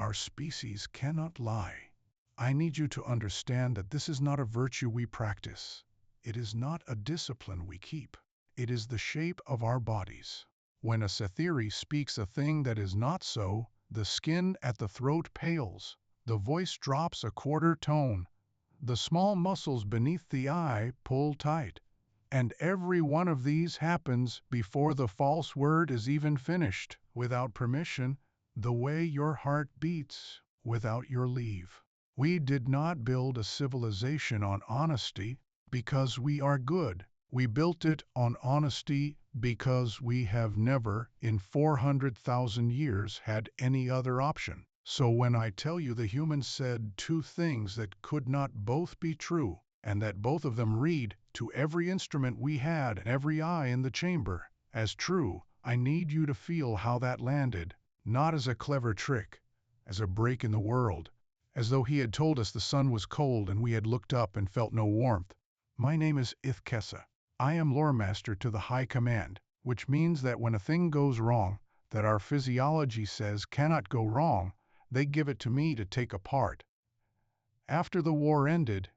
Our species cannot lie. I need you to understand that this is not a virtue we practice. It is not a discipline we keep. It is the shape of our bodies. When a Sethiri speaks a thing that is not so, the skin at the throat pales, the voice drops a quarter tone, the small muscles beneath the eye pull tight. And every one of these happens before the false word is even finished, without permission, the way your heart beats, without your leave. We did not build a civilization on honesty because we are good. We built it on honesty because we have never, in 400,000 years, had any other option. So when I tell you the humans said two things that could not both be true, and that both of them read to every instrument we had and every eye in the chamber as true, I need you to feel how that landed, not as a clever trick, as a break in the world, as though he had told us the sun was cold and we had looked up and felt no warmth. My name is Ithkessa. I am lore master to the High Command, which means that when a thing goes wrong, that our physiology says cannot go wrong, they give it to me to take apart. After the war ended,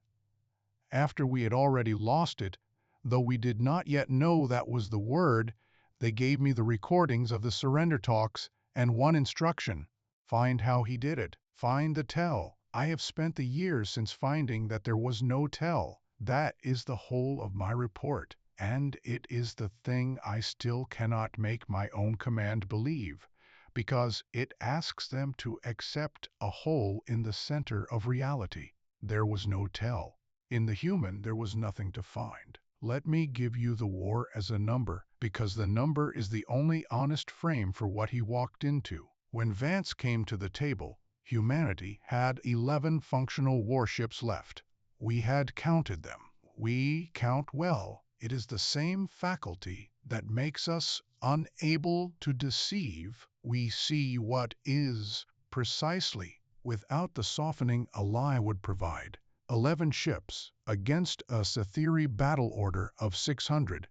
after we had already lost it, though we did not yet know that was the word, they gave me the recordings of the surrender talks and one instruction: find how he did it, find the tell. I have spent the years since finding that there was no tell. That is the whole of my report, and it is the thing I still cannot make my own command believe, because it asks them to accept a hole in the center of reality. There was no tell. In the human, there was nothing to find. Let me give you the war as a number, because the number is the only honest frame for what he walked into. When Vance came to the table, humanity had 11 functional warships left. We had counted them. We count well. It is the same faculty that makes us unable to deceive. We see what is precisely, without the softening a lie would provide. 11 ships against a Sethiri battle order of 600.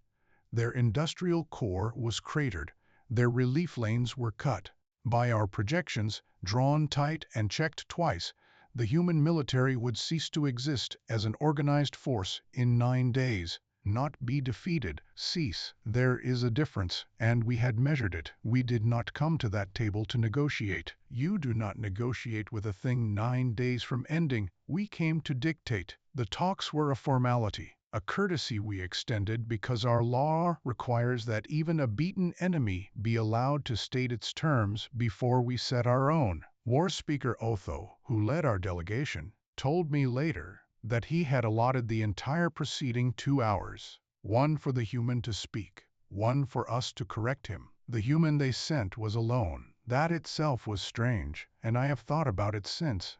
Their industrial core was cratered. Their relief lanes were cut. By our projections, drawn tight and checked twice, the human military would cease to exist as an organized force in 9 days. Not be defeated, cease. There is a difference, and we had measured it. We did not come to that table to negotiate. You do not negotiate with a thing 9 days from ending. We came to dictate. The talks were a formality, a courtesy we extended because our law requires that even a beaten enemy be allowed to state its terms before we set our own. War Speaker Otho, who led our delegation, told me later that he had allotted the entire proceeding 2 hours, one for the human to speak, one for us to correct him. The human they sent was alone. That itself was strange, and I have thought about it since.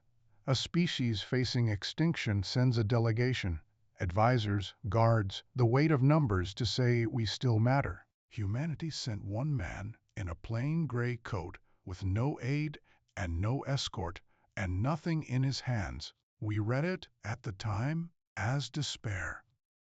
A species facing extinction sends a delegation, advisors, guards, the weight of numbers to say we still matter. Humanity sent one man in a plain gray coat with no aid and no escort and nothing in his hands. We read it, at the time, as despair.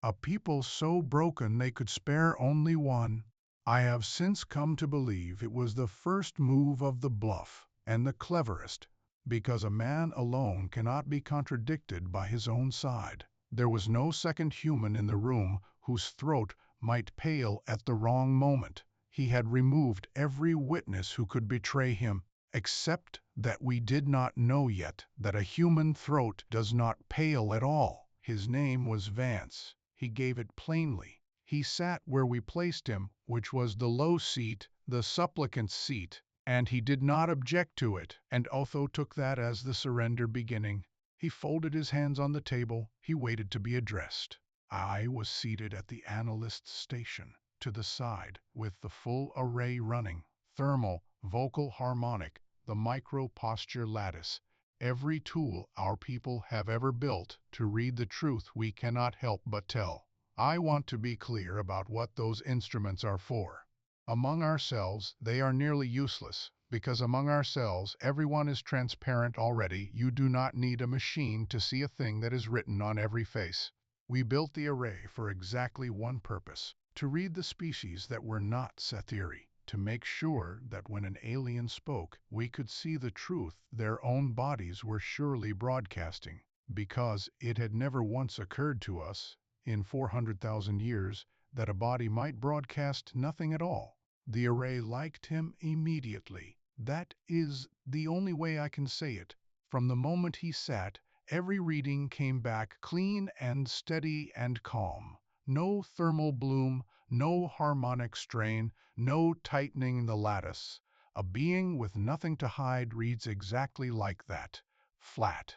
A people so broken they could spare only one. I have since come to believe it was the first move of the bluff, and the cleverest, because a man alone cannot be contradicted by his own side. There was no second human in the room whose throat might pale at the wrong moment. He had removed every witness who could betray him, except that we did not know yet that a human throat does not pale at all. His name was Vance. He gave it plainly. He sat where we placed him, which was the low seat, the supplicant's seat, and he did not object to it, and Otho took that as the surrender beginning. He folded his hands on the table. He waited to be addressed. I was seated at the analyst's station, to the side, with the full array running, thermal, vocal harmonic, the micro-posture lattice, every tool our people have ever built to read the truth we cannot help but tell. I want to be clear about what those instruments are for. Among ourselves, they are nearly useless, because among ourselves everyone is transparent already. You do not need a machine to see a thing that is written on every face. We built the array for exactly one purpose: to read the species that were not Sethiri. to make sure that when an alien spoke, we could see the truth their own bodies were surely broadcasting, because it had never once occurred to us, in 400,000 years, that a body might broadcast nothing at all. The array liked him immediately. That is the only way I can say it. From the moment he sat, every reading came back clean and steady and calm. No thermal bloom, no harmonic strain, no tightening the lattice. A being with nothing to hide reads exactly like that. Flat,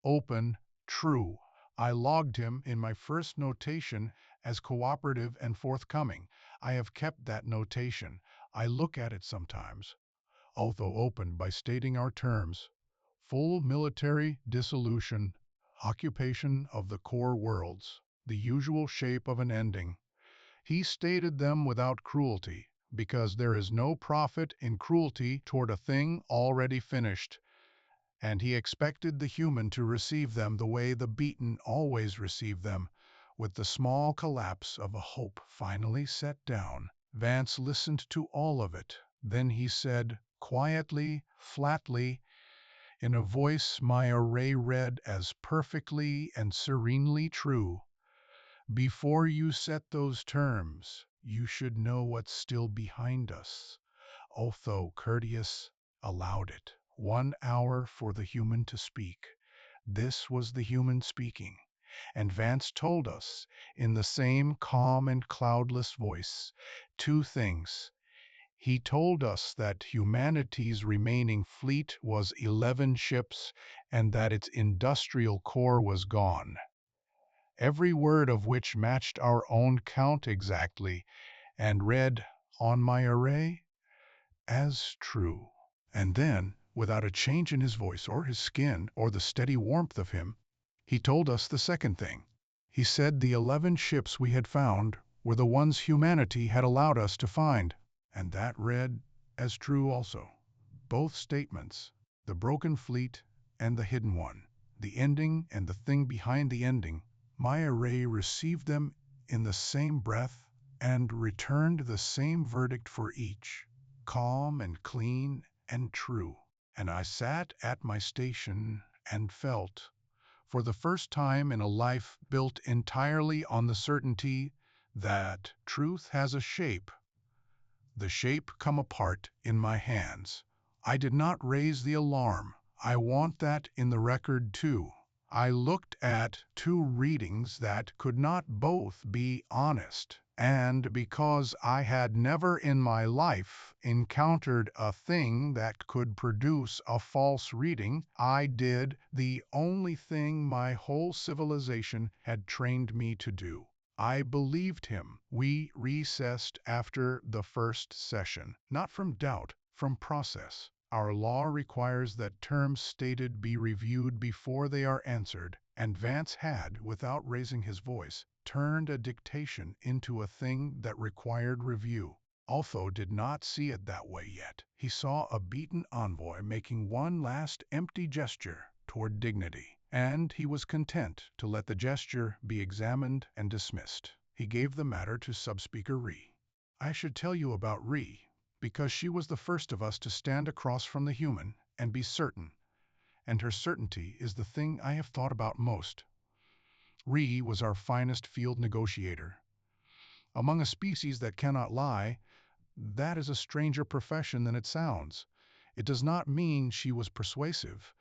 open, true. I logged him in my first notation as cooperative and forthcoming. I have kept that notation. I look at it sometimes, although opened by stating our terms. Full military dissolution, occupation of the core worlds, the usual shape of an ending. He stated them without cruelty, because there is no profit in cruelty toward a thing already finished, and he expected the human to receive them the way the beaten always receive them, with the small collapse of a hope finally set down. Vance listened to all of it. Then he said, quietly, flatly, in a voice my array read as perfectly and serenely true, "Before you set those terms, you should know what's still behind us." Although courteous, allowed it 1 hour for the human to speak. This was the human speaking, and Vance told us, in the same calm and cloudless voice, 2 things. He told us that humanity's remaining fleet was 11 ships and that its industrial core was gone, every word of which matched our own count exactly, and read on my array as true. And then, without a change in his voice or his skin or the steady warmth of him, he told us the second thing. He said the 11 ships we had found were the ones humanity had allowed us to find, and that read as true also. Both statements, the broken fleet and the hidden one, the ending and the thing behind the ending, my array received them in the same breath and returned the same verdict for each, calm and clean and true. And I sat at my station and felt, for the first time in a life built entirely on the certainty that truth has a shape, the shape come apart in my hands. I did not raise the alarm. I want that in the record too. I looked at 2 readings that could not both be honest, and because I had never in my life encountered a thing that could produce a false reading, I did the only thing my whole civilization had trained me to do. I believed him. We recessed after the first session, not from doubt, from process. Our law requires that terms stated be reviewed before they are answered, and Vance had, without raising his voice, turned a dictation into a thing that required review. Although did not see it that way yet, he saw a beaten envoy making one last empty gesture toward dignity, and he was content to let the gesture be examined and dismissed. He gave the matter to Subspeaker Ree. I should tell you about Ree, because she was the first of us to stand across from the human and be certain, and her certainty is the thing I have thought about most. Ree was our finest field negotiator. Among a species that cannot lie, that is a stranger profession than it sounds. It does not mean she was persuasive.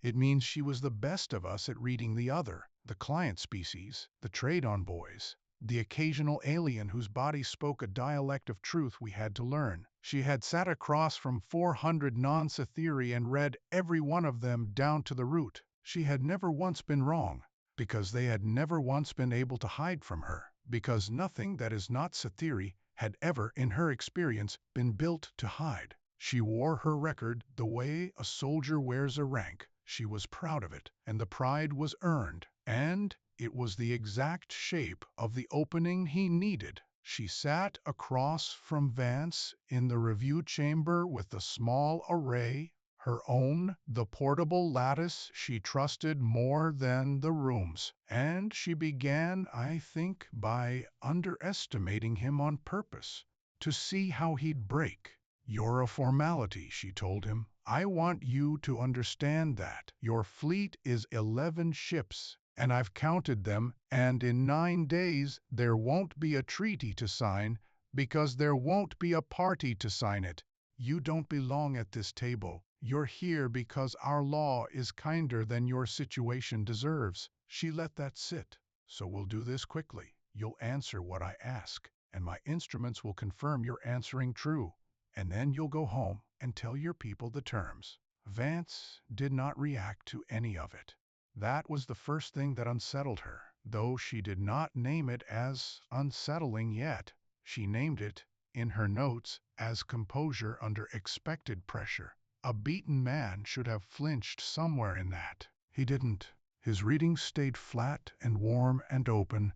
It means she was the best of us at reading the other, the client species, the trade envoys, the occasional alien whose body spoke a dialect of truth we had to learn. She had sat across from 400 non-Sethiri and read every one of them down to the root. She had never once been wrong, because they had never once been able to hide from her, because nothing that is not Sethiri had ever, in her experience, been built to hide. She wore her record the way a soldier wears a rank. She was proud of it, and the pride was earned, and it was the exact shape of the opening he needed. She sat across from Vance in the review chamber with the small array, her own, the portable lattice she trusted more than the rooms, and she began, I think, by underestimating him on purpose. to see how he'd break. "You're a formality," she told him. "I want you to understand that. Your fleet is 11 ships, and I've counted them, and in 9 days there won't be a treaty to sign because there won't be a party to sign it. You don't belong at this table. You're here because our law is kinder than your situation deserves." She let that sit. "So we'll do this quickly. You'll answer what I ask, and my instruments will confirm you're answering true. And then you'll go home and tell your people the terms." Vance did not react to any of it. That was the first thing that unsettled her, though she did not name it as unsettling yet. She named it, in her notes, as composure under expected pressure. A beaten man should have flinched somewhere in that. He didn't. His reading stayed flat and warm and open,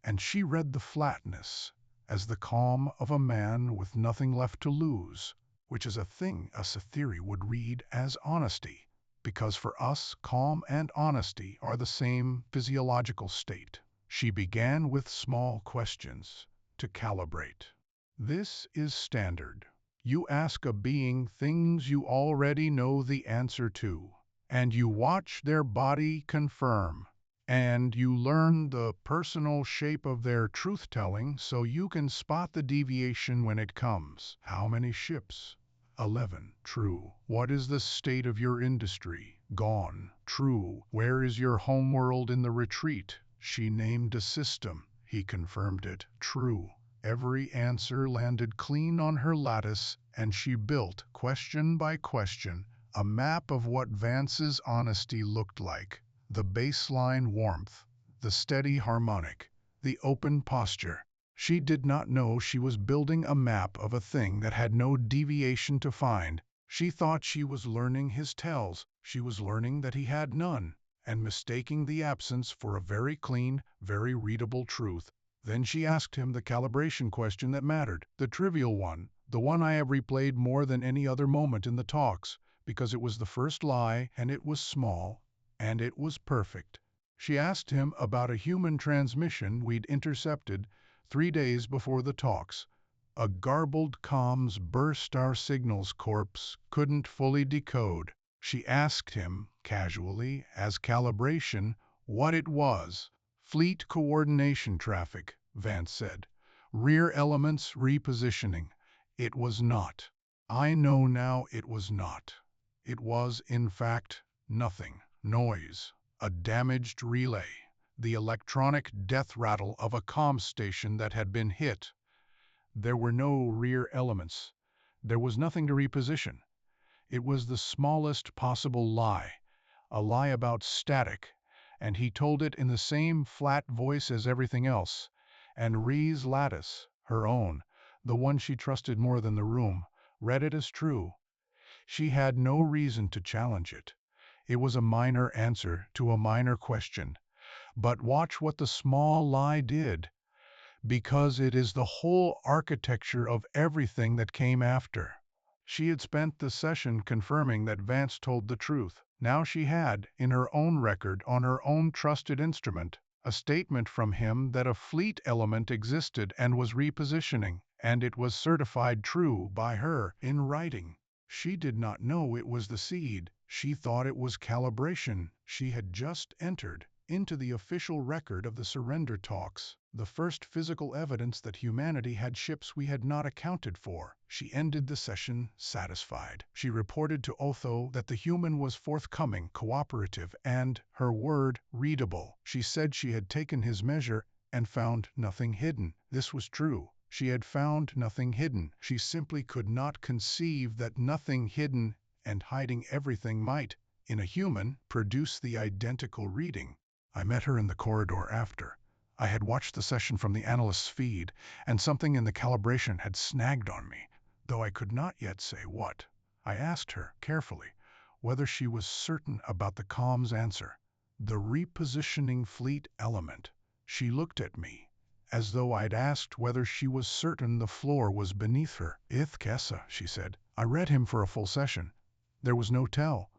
and she read the flatness as the calm of a man with nothing left to lose, which is a thing a Sethiri would read as honesty, because for us calm and honesty are the same physiological state. She began with small questions to calibrate. This is standard. You ask a being things you already know the answer to, and you watch their body confirm. And you learn the personal shape of their truth-telling so you can spot the deviation when it comes. How many ships? 11. True. What is the state of your industry? Gone. True. Where is your homeworld in the retreat? She named a system. He confirmed it. True. Every answer landed clean on her lattice, and she built, question by question, a map of what Vance's honesty looked like. The baseline warmth, the steady harmonic, the open posture. She did not know she was building a map of a thing that had no deviation to find. She thought she was learning his tells. She was learning that he had none, and mistaking the absence for a very clean, very readable truth. Then she asked him the calibration question that mattered, the trivial one, the one I have replayed more than any other moment in the talks, because it was the first lie, and it was small, and it was perfect. She asked him about a human transmission we'd intercepted 3 days before the talks. A garbled comms burst our signals corpse couldn't fully decode. She asked him, casually, as calibration, what it was. "Fleet coordination traffic," Vance said. "Rear elements repositioning." It was not. I know now it was not. It was, in fact, nothing. Noise, a damaged relay, the electronic death rattle of a comm station that had been hit. There were no rear elements. There was nothing to reposition. It was the smallest possible lie, a lie about static, and he told it in the same flat voice as everything else. And Ree's lattice, her own, the one she trusted more than the room, read it as true. She had no reason to challenge it. It was a minor answer to a minor question. But watch what the small lie did, because it is the whole architecture of everything that came after. She had spent the session confirming that Vance told the truth. Now she had, in her own record on her own trusted instrument, a statement from him that a fleet element existed and was repositioning, and it was certified true by her in writing. She did not know it was the seed. She thought it was calibration. She had just entered into the official record of the surrender talks, the first physical evidence that humanity had ships we had not accounted for. She ended the session satisfied. She reported to Otho that the human was forthcoming, cooperative, and, her word, readable. She said she had taken his measure and found nothing hidden. This was true. She had found nothing hidden. She simply could not conceive that nothing hidden and hiding everything might, in a human, produce the identical reading. I met her in the corridor after. I had watched the session from the analyst's feed, and something in the calibration had snagged on me, though I could not yet say what. I asked her, carefully, whether she was certain about the comms answer. The repositioning fleet element. She looked at me, as though I'd asked whether she was certain the floor was beneath her. "Ith Kessa," she said. "I read him for a full session. There was no tell.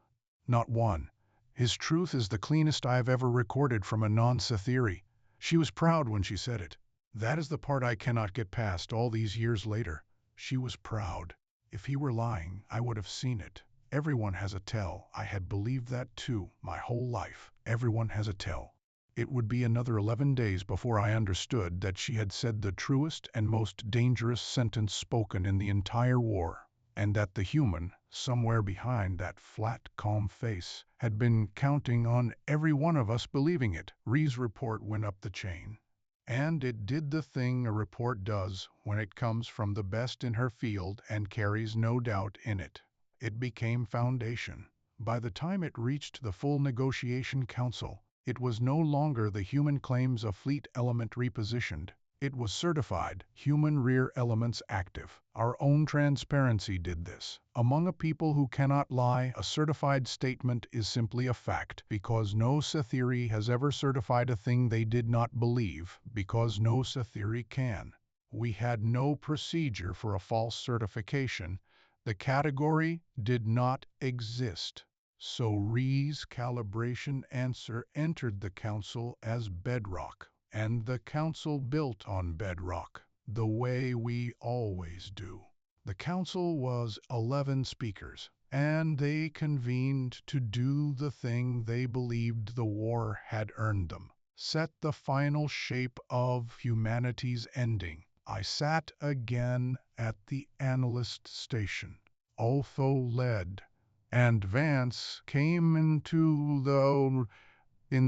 Not one. His truth is the cleanest I have ever recorded from a non-Sethiri." She was proud when she said it. That is the part I cannot get past all these years later. She was proud. If he were lying, I would have seen it. Everyone has a tell. I had believed that too, my whole life. Everyone has a tell. It would be another 11 days before I understood that she had said the truest and most dangerous sentence spoken in the entire war, and that the human, somewhere behind that flat, calm face, had been counting on every one of us believing it. Ree's report went up the chain. And it did the thing a report does when it comes from the best in her field and carries no doubt in it. It became foundation. By the time it reached the full negotiation council, it was no longer the human claims of fleet element repositioned. It was certified, human rear elements active. Our own transparency did this. Among a people who cannot lie, a certified statement is simply a fact, because no Sethiri has ever certified a thing they did not believe, because no Sethiri can. We had no procedure for a false certification. The category did not exist. So Ree's calibration answer entered the council as bedrock, and the council built on bedrock, the way we always do. The council was 11 speakers, and they convened to do the thing they believed the war had earned them, set the final shape of humanity's ending. I sat again at the analyst station. Although led, and Vance came in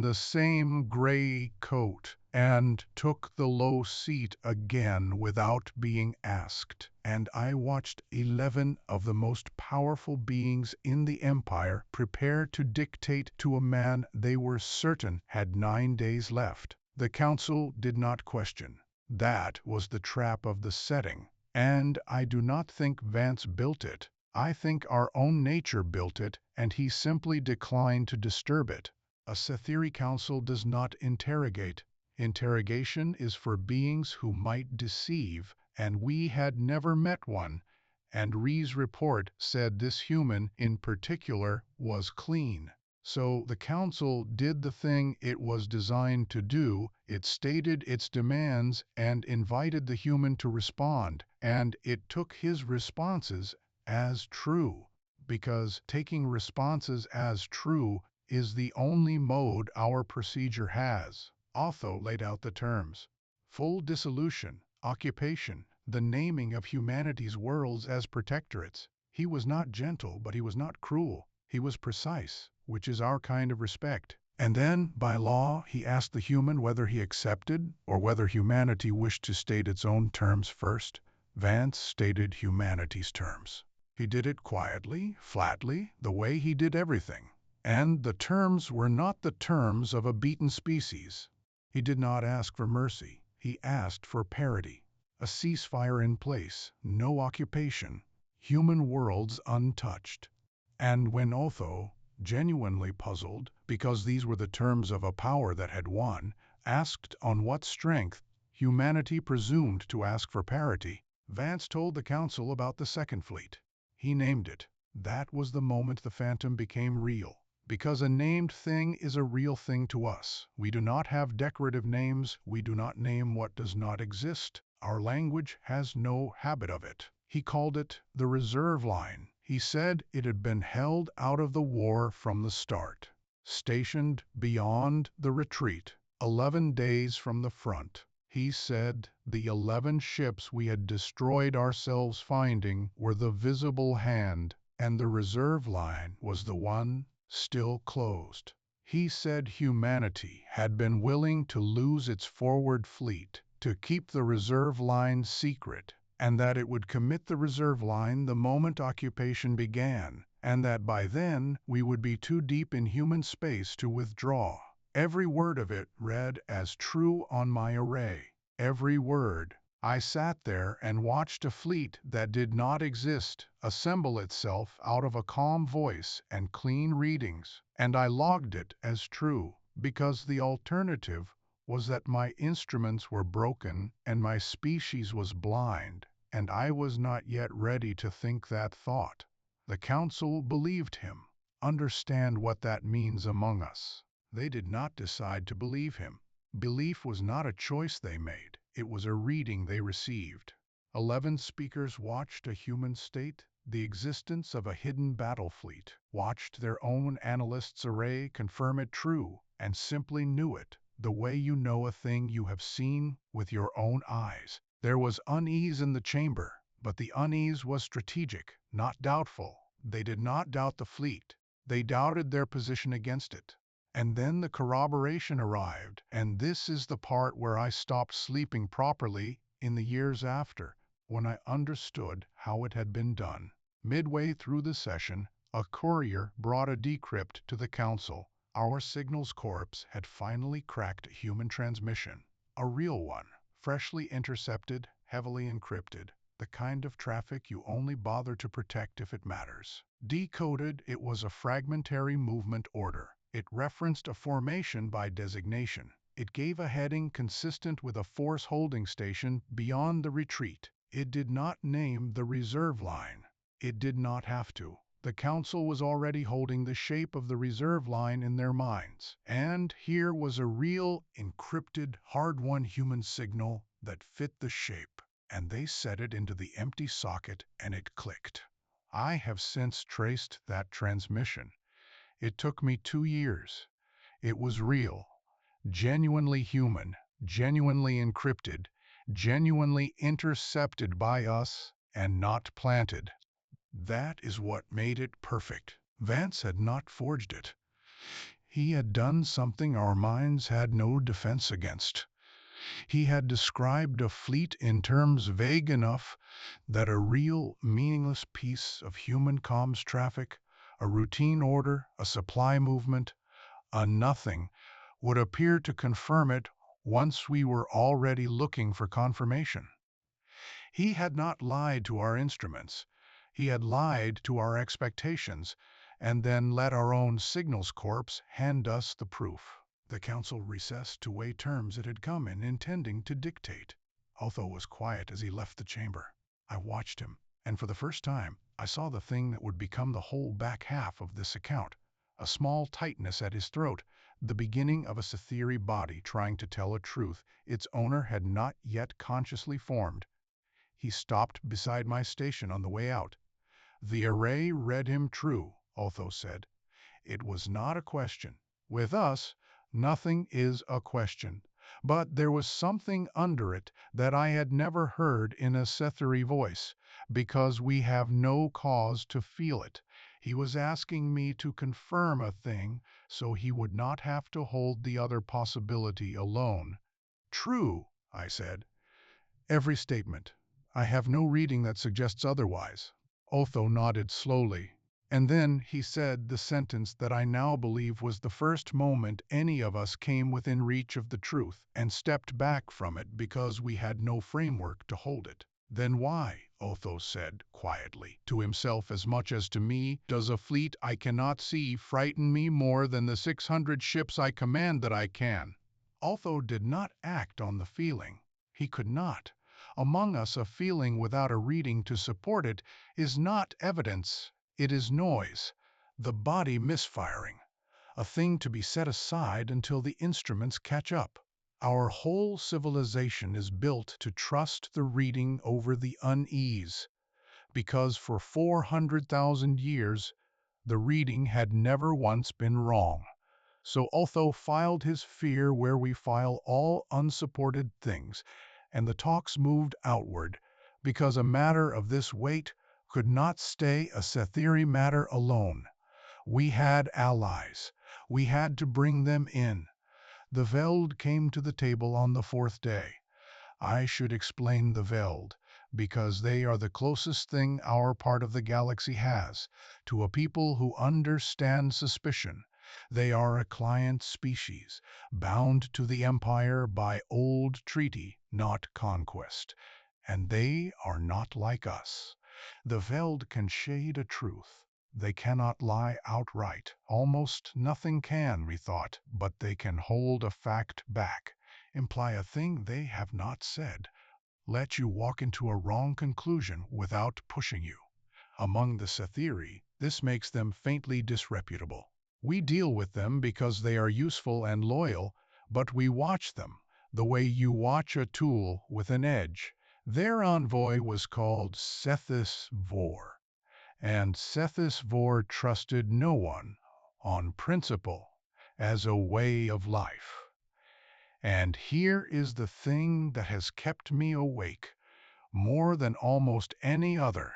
the same gray coat and took the low seat again without being asked, and I watched 11 of the most powerful beings in the Empire prepare to dictate to a man they were certain had 9 days left. The council did not question. That was the trap of the setting, and I do not think Vance built it. I think our own nature built it, and he simply declined to disturb it. A Sethiri council does not interrogate. Interrogation is for beings who might deceive, and we had never met one, and Ree's report said this human in particular was clean. So the council did the thing it was designed to do. It stated its demands and invited the human to respond, and it took his responses as true, because taking responses as true is the only mode our procedure has. Otho laid out the terms: full dissolution, occupation, the naming of humanity's worlds as protectorates. He was not gentle, but he was not cruel. He was precise, which is our kind of respect. And then, by law, he asked the human whether he accepted or whether humanity wished to state its own terms first. Vance stated humanity's terms. He did it quietly, flatly, the way he did everything. And the terms were not the terms of a beaten species. He did not ask for mercy. He asked for parity. A ceasefire in place, no occupation, human worlds untouched. And when Otho, genuinely puzzled, because these were the terms of a power that had won, asked on what strength humanity presumed to ask for parity, Vance told the council about the Second Fleet. He named it. That was the moment the phantom became real. Because a named thing is a real thing to us. We do not have decorative names. We do not name what does not exist. Our language has no habit of it. He called it the reserve line. He said it had been held out of the war from the start. Stationed beyond the retreat, 11 days from the front. He said the 11 ships we had destroyed ourselves finding were the visible hand, and the reserve line was the one still closed. He said humanity had been willing to lose its forward fleet to keep the reserve line secret, and that it would commit the reserve line the moment occupation began, and that by then we would be too deep in human space to withdraw. Every word of it read as true on my array. Every word. I sat there and watched a fleet that did not exist assemble itself out of a calm voice and clean readings, and I logged it as true, because the alternative was that my instruments were broken and my species was blind, and I was not yet ready to think that thought. The council believed him. Understand what that means among us. They did not decide to believe him. Belief was not a choice they made. It was a reading they received. 11 speakers watched a human state, the existence of a hidden battle fleet, watched their own analysts' array confirm it true, and simply knew it, the way you know a thing you have seen with your own eyes. There was unease in the chamber, but the unease was strategic, not doubtful. They did not doubt the fleet. They doubted their position against it. And then the corroboration arrived, and this is the part where I stopped sleeping properly in the years after, when I understood how it had been done. Midway through the session, a courier brought a decrypt to the council. Our signals corps had finally cracked a human transmission, a real one, freshly intercepted, heavily encrypted, the kind of traffic you only bother to protect if it matters. Decoded, it was a fragmentary movement order. It referenced a formation by designation. It gave a heading consistent with a force holding station beyond the retreat. It did not name the reserve line. It did not have to. The council was already holding the shape of the reserve line in their minds. And here was a real, encrypted, hard-won human signal that fit the shape. And they set it into the empty socket and it clicked. I have since traced that transmission. It took me 2 years. It was real, genuinely human, genuinely encrypted, genuinely intercepted by us and not planted. That is what made it perfect. Vance had not forged it. He had done something our minds had no defense against. He had described a fleet in terms vague enough that a real, meaningless piece of human comms traffic, a routine order, a supply movement, a nothing, would appear to confirm it once we were already looking for confirmation. He had not lied to our instruments. He had lied to our expectations, and then let our own signals corps hand us the proof. The council recessed to weigh terms it had come in intending to dictate. Otho was quiet as he left the chamber. I watched him, and for the first time, I saw the thing that would become the whole back half of this account. A small tightness at his throat, the beginning of a Sethiri body trying to tell a truth its owner had not yet consciously formed. He stopped beside my station on the way out. The array read him true, Otho said. It was not a question. With us, nothing is a question. But there was something under it that I had never heard in a Sethiri voice, because we have no cause to feel it. He was asking me to confirm a thing, so he would not have to hold the other possibility alone. True, I said. Every statement. I have no reading that suggests otherwise. Otho nodded slowly. And then he said the sentence that I now believe was the first moment any of us came within reach of the truth and stepped back from it because we had no framework to hold it. Then why, Otho said quietly, to himself as much as to me, does a fleet I cannot see frighten me more than the 600 ships I command that I can? Otho did not act on the feeling. He could not. Among us, a feeling without a reading to support it is not evidence. It is noise, the body misfiring, a thing to be set aside until the instruments catch up. Our whole civilization is built to trust the reading over the unease, because for 400,000 years the reading had never once been wrong. So Otho filed his fear where we file all unsupported things, and the talks moved outward, because a matter of this weight could not stay a Sethiri matter alone. We had allies. We had to bring them in. The Veld came to the table on the 4th day. I should explain the Veld, because they are the closest thing our part of the galaxy has to a people who understand suspicion. They are a client species, bound to the Empire by old treaty, not conquest. And they are not like us. The Veld can shade a truth. They cannot lie outright. Almost nothing can, we thought, but they can hold a fact back, imply a thing they have not said, let you walk into a wrong conclusion without pushing you. Among the Sethiri, this makes them faintly disreputable. We deal with them because they are useful and loyal, but we watch them. the way you watch a tool with an edge. Their envoy was called Sethiri, and Sethiri trusted no one on principle as a way of life. And here is the thing that has kept me awake more than almost any other.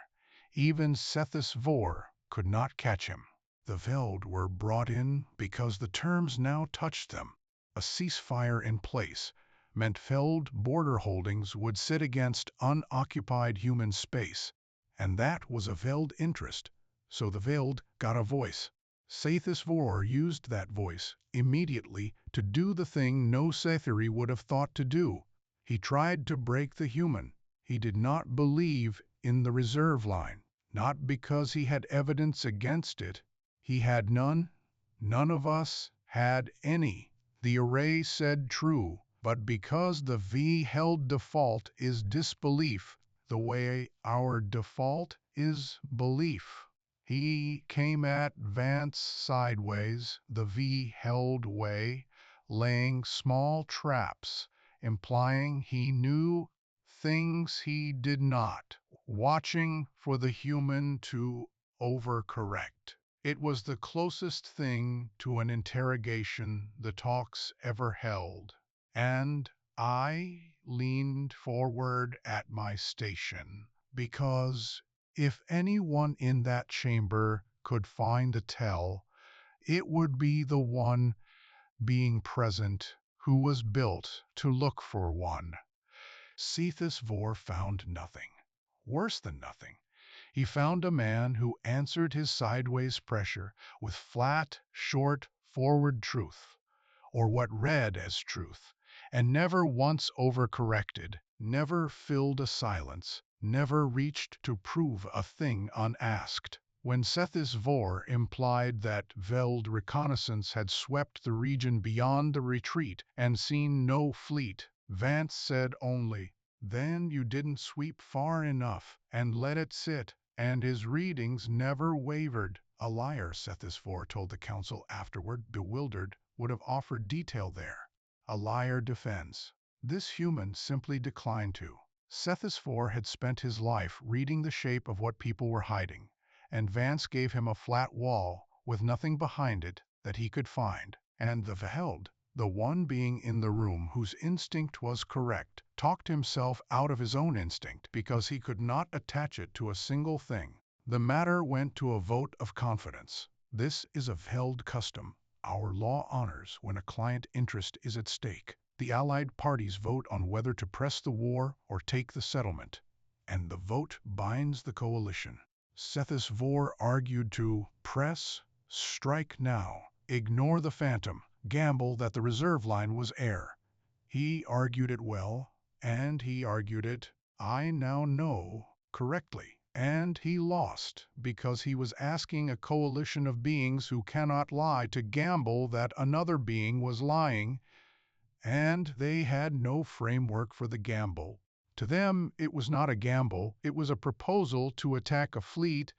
Even Sethiri could not catch him. The Veld were brought in because the terms now touched them. A ceasefire in place meant Veld border holdings would sit against unoccupied human space, and that was a Veld interest, so the Veld got a voice. Sethiri used that voice immediately to do the thing no Sethiri would have thought to do. He tried to break the human. He did not believe in the reserve line, not because he had evidence against it. He had none. None of us had any. The array said true, but because the V held default is disbelief, the way our default is belief. He came at Vance sideways, the V held way, laying small traps, implying he knew things he did not, watching for the human to overcorrect. It was the closest thing to an interrogation the talks ever held, and I leaned forward at my station, because if anyone in that chamber could find a tell, it would be the one being present who was built to look for one. Sethiri found nothing. Worse than nothing. He found a man who answered his sideways pressure with flat, short, forward truth, or what read as truth, and never once overcorrected, never filled a silence, never reached to prove a thing unasked. When Sethiri implied that Veld reconnaissance had swept the region beyond the retreat and seen no fleet, Vance said only, "Then you didn't sweep far enough and let it sit," and his readings never wavered. A liar, Sethiri told the council afterward, bewildered, would have offered detail there. A liar defends. This human simply declined to. Sethiri had spent his life reading the shape of what people were hiding, and Vance gave him a flat wall with nothing behind it that he could find, and the Veld, the one being in the room whose instinct was correct, talked himself out of his own instinct because he could not attach it to a single thing. The matter went to a vote of confidence. This is a Veld custom. Our law honors when a client interest is at stake. The allied parties vote on whether to press the war or take the settlement, and the vote binds the coalition. Sethiri argued to press, strike now, ignore the phantom, gamble that the reserve line was air. He argued it well, and he argued it, I now know, correctly. And he lost because he was asking a coalition of beings who cannot lie to gamble that another being was lying, and they had no framework for the gamble. To them, it was not a gamble, it was a proposal to attack a fleet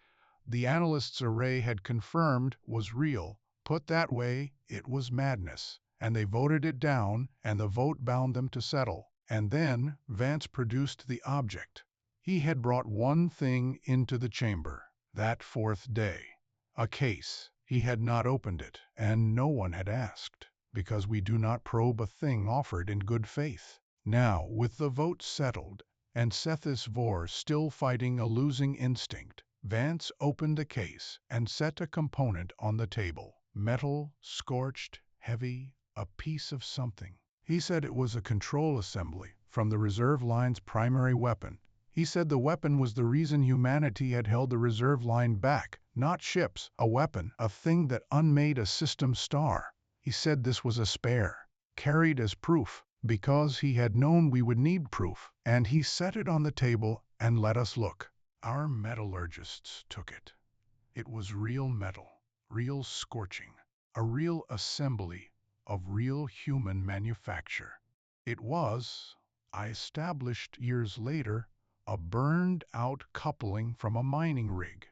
the analysts' array had confirmed was real. Put that way, it was madness, and they voted it down, and the vote bound them to settle. And then Vance produced the object. He had brought one thing into the chamber, that fourth day. A case. He had not opened it, and no one had asked, because we do not probe a thing offered in good faith. Now, with the vote settled, and Sethiri still fighting a losing instinct, Vance opened the case and set a component on the table. Metal, scorched, heavy, a piece of something. He said it was a control assembly from the reserve line's primary weapon. He said the weapon was the reason humanity had held the reserve line back, not ships, a weapon, a thing that unmade a system star. He said this was a spare, carried as proof, because he had known we would need proof, and he set it on the table and let us look. Our metallurgists took it. It was real metal, real scorching, a real assembly of real human manufacture. It was, I established years later, a burned-out coupling from a mining rig,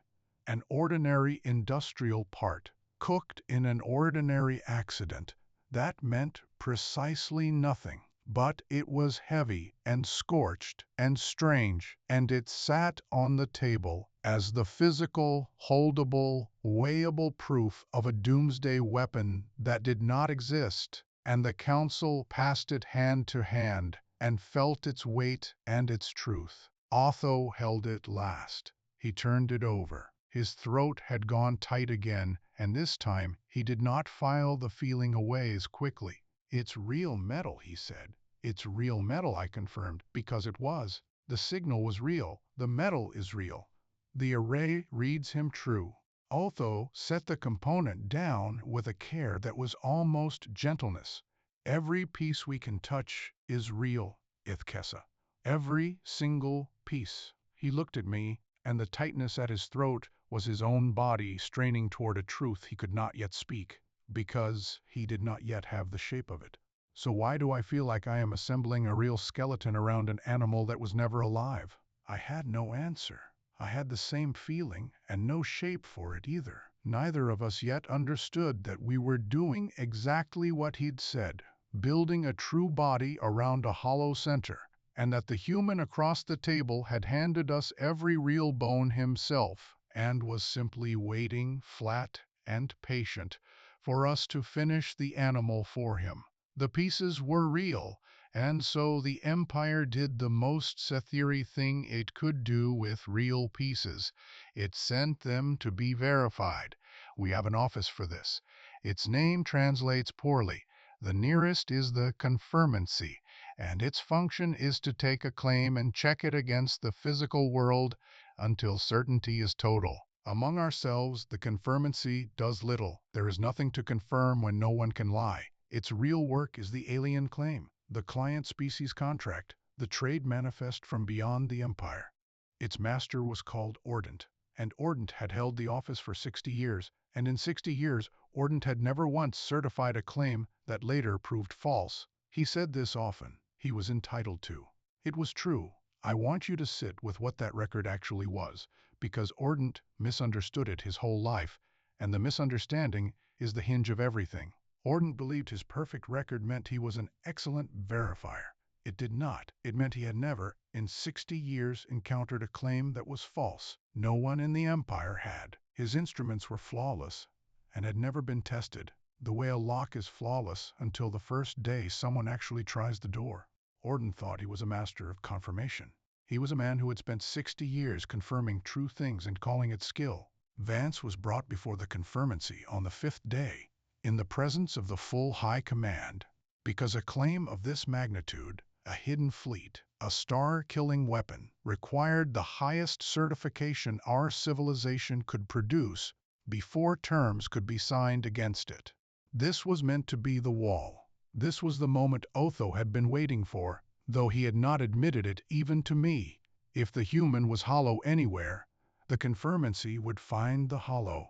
an ordinary industrial part, cooked in an ordinary accident. That meant precisely nothing. but it was heavy and scorched and strange, and it sat on the table as the physical, holdable, weighable proof of a doomsday weapon that did not exist, and the council passed it hand to hand and felt its weight and its truth. Otho held it last. He turned it over. His throat had gone tight again, and this time he did not file the feeling away as quickly. "It's real metal," he said. "It's real metal," I confirmed, because it was. The signal was real. The metal is real. The array reads him true. Otho set the component down with a care that was almost gentleness. "Every piece we can touch is real, Ithkessa. Every single piece." He looked at me, and the tightness at his throat was his own body straining toward a truth he could not yet speak, because he did not yet have the shape of it. "So why do I feel like I am assembling a real skeleton around an animal that was never alive?" I had no answer. I had the same feeling, and no shape for it either. Neither of us yet understood that we were doing exactly what he'd said, building a true body around a hollow center, and that the human across the table had handed us every real bone himself, and was simply waiting, flat and patient, for us to finish the animal for him. The pieces were real, and so the Empire did the most Sethiri thing it could do with real pieces. It sent them to be verified. We have an office for this. Its name translates poorly. The nearest is the confirmancy, and its function is to take a claim and check it against the physical world until certainty is total. Among ourselves, the confirmancy does little. There is nothing to confirm when no one can lie. Its real work is the alien claim, the client species contract, the trade manifest from beyond the Empire. Its master was called Ordant, and Ordant had held the office for 60 years, and in 60 years, Ordant had never once certified a claim that later proved false. He said this often. He was entitled to. It was true. I want you to sit with what that record actually was, because Ordant misunderstood it his whole life, and the misunderstanding is the hinge of everything. Ordant believed his perfect record meant he was an excellent verifier. It did not. It meant he had never, in 60 years, encountered a claim that was false. No one in the Empire had. His instruments were flawless and had never been tested, the way a lock is flawless until the first day someone actually tries the door. Ordant thought he was a master of confirmation. He was a man who had spent 60 years confirming true things and calling it skill. Vance was brought before the confirmancy on the 5th day, in the presence of the full high command, because a claim of this magnitude, a hidden fleet, a star-killing weapon, required the highest certification our civilization could produce before terms could be signed against it. This was meant to be the wall. This was the moment Otho had been waiting for, though he had not admitted it even to me. If the human was hollow anywhere, the confirmancy would find the hollow.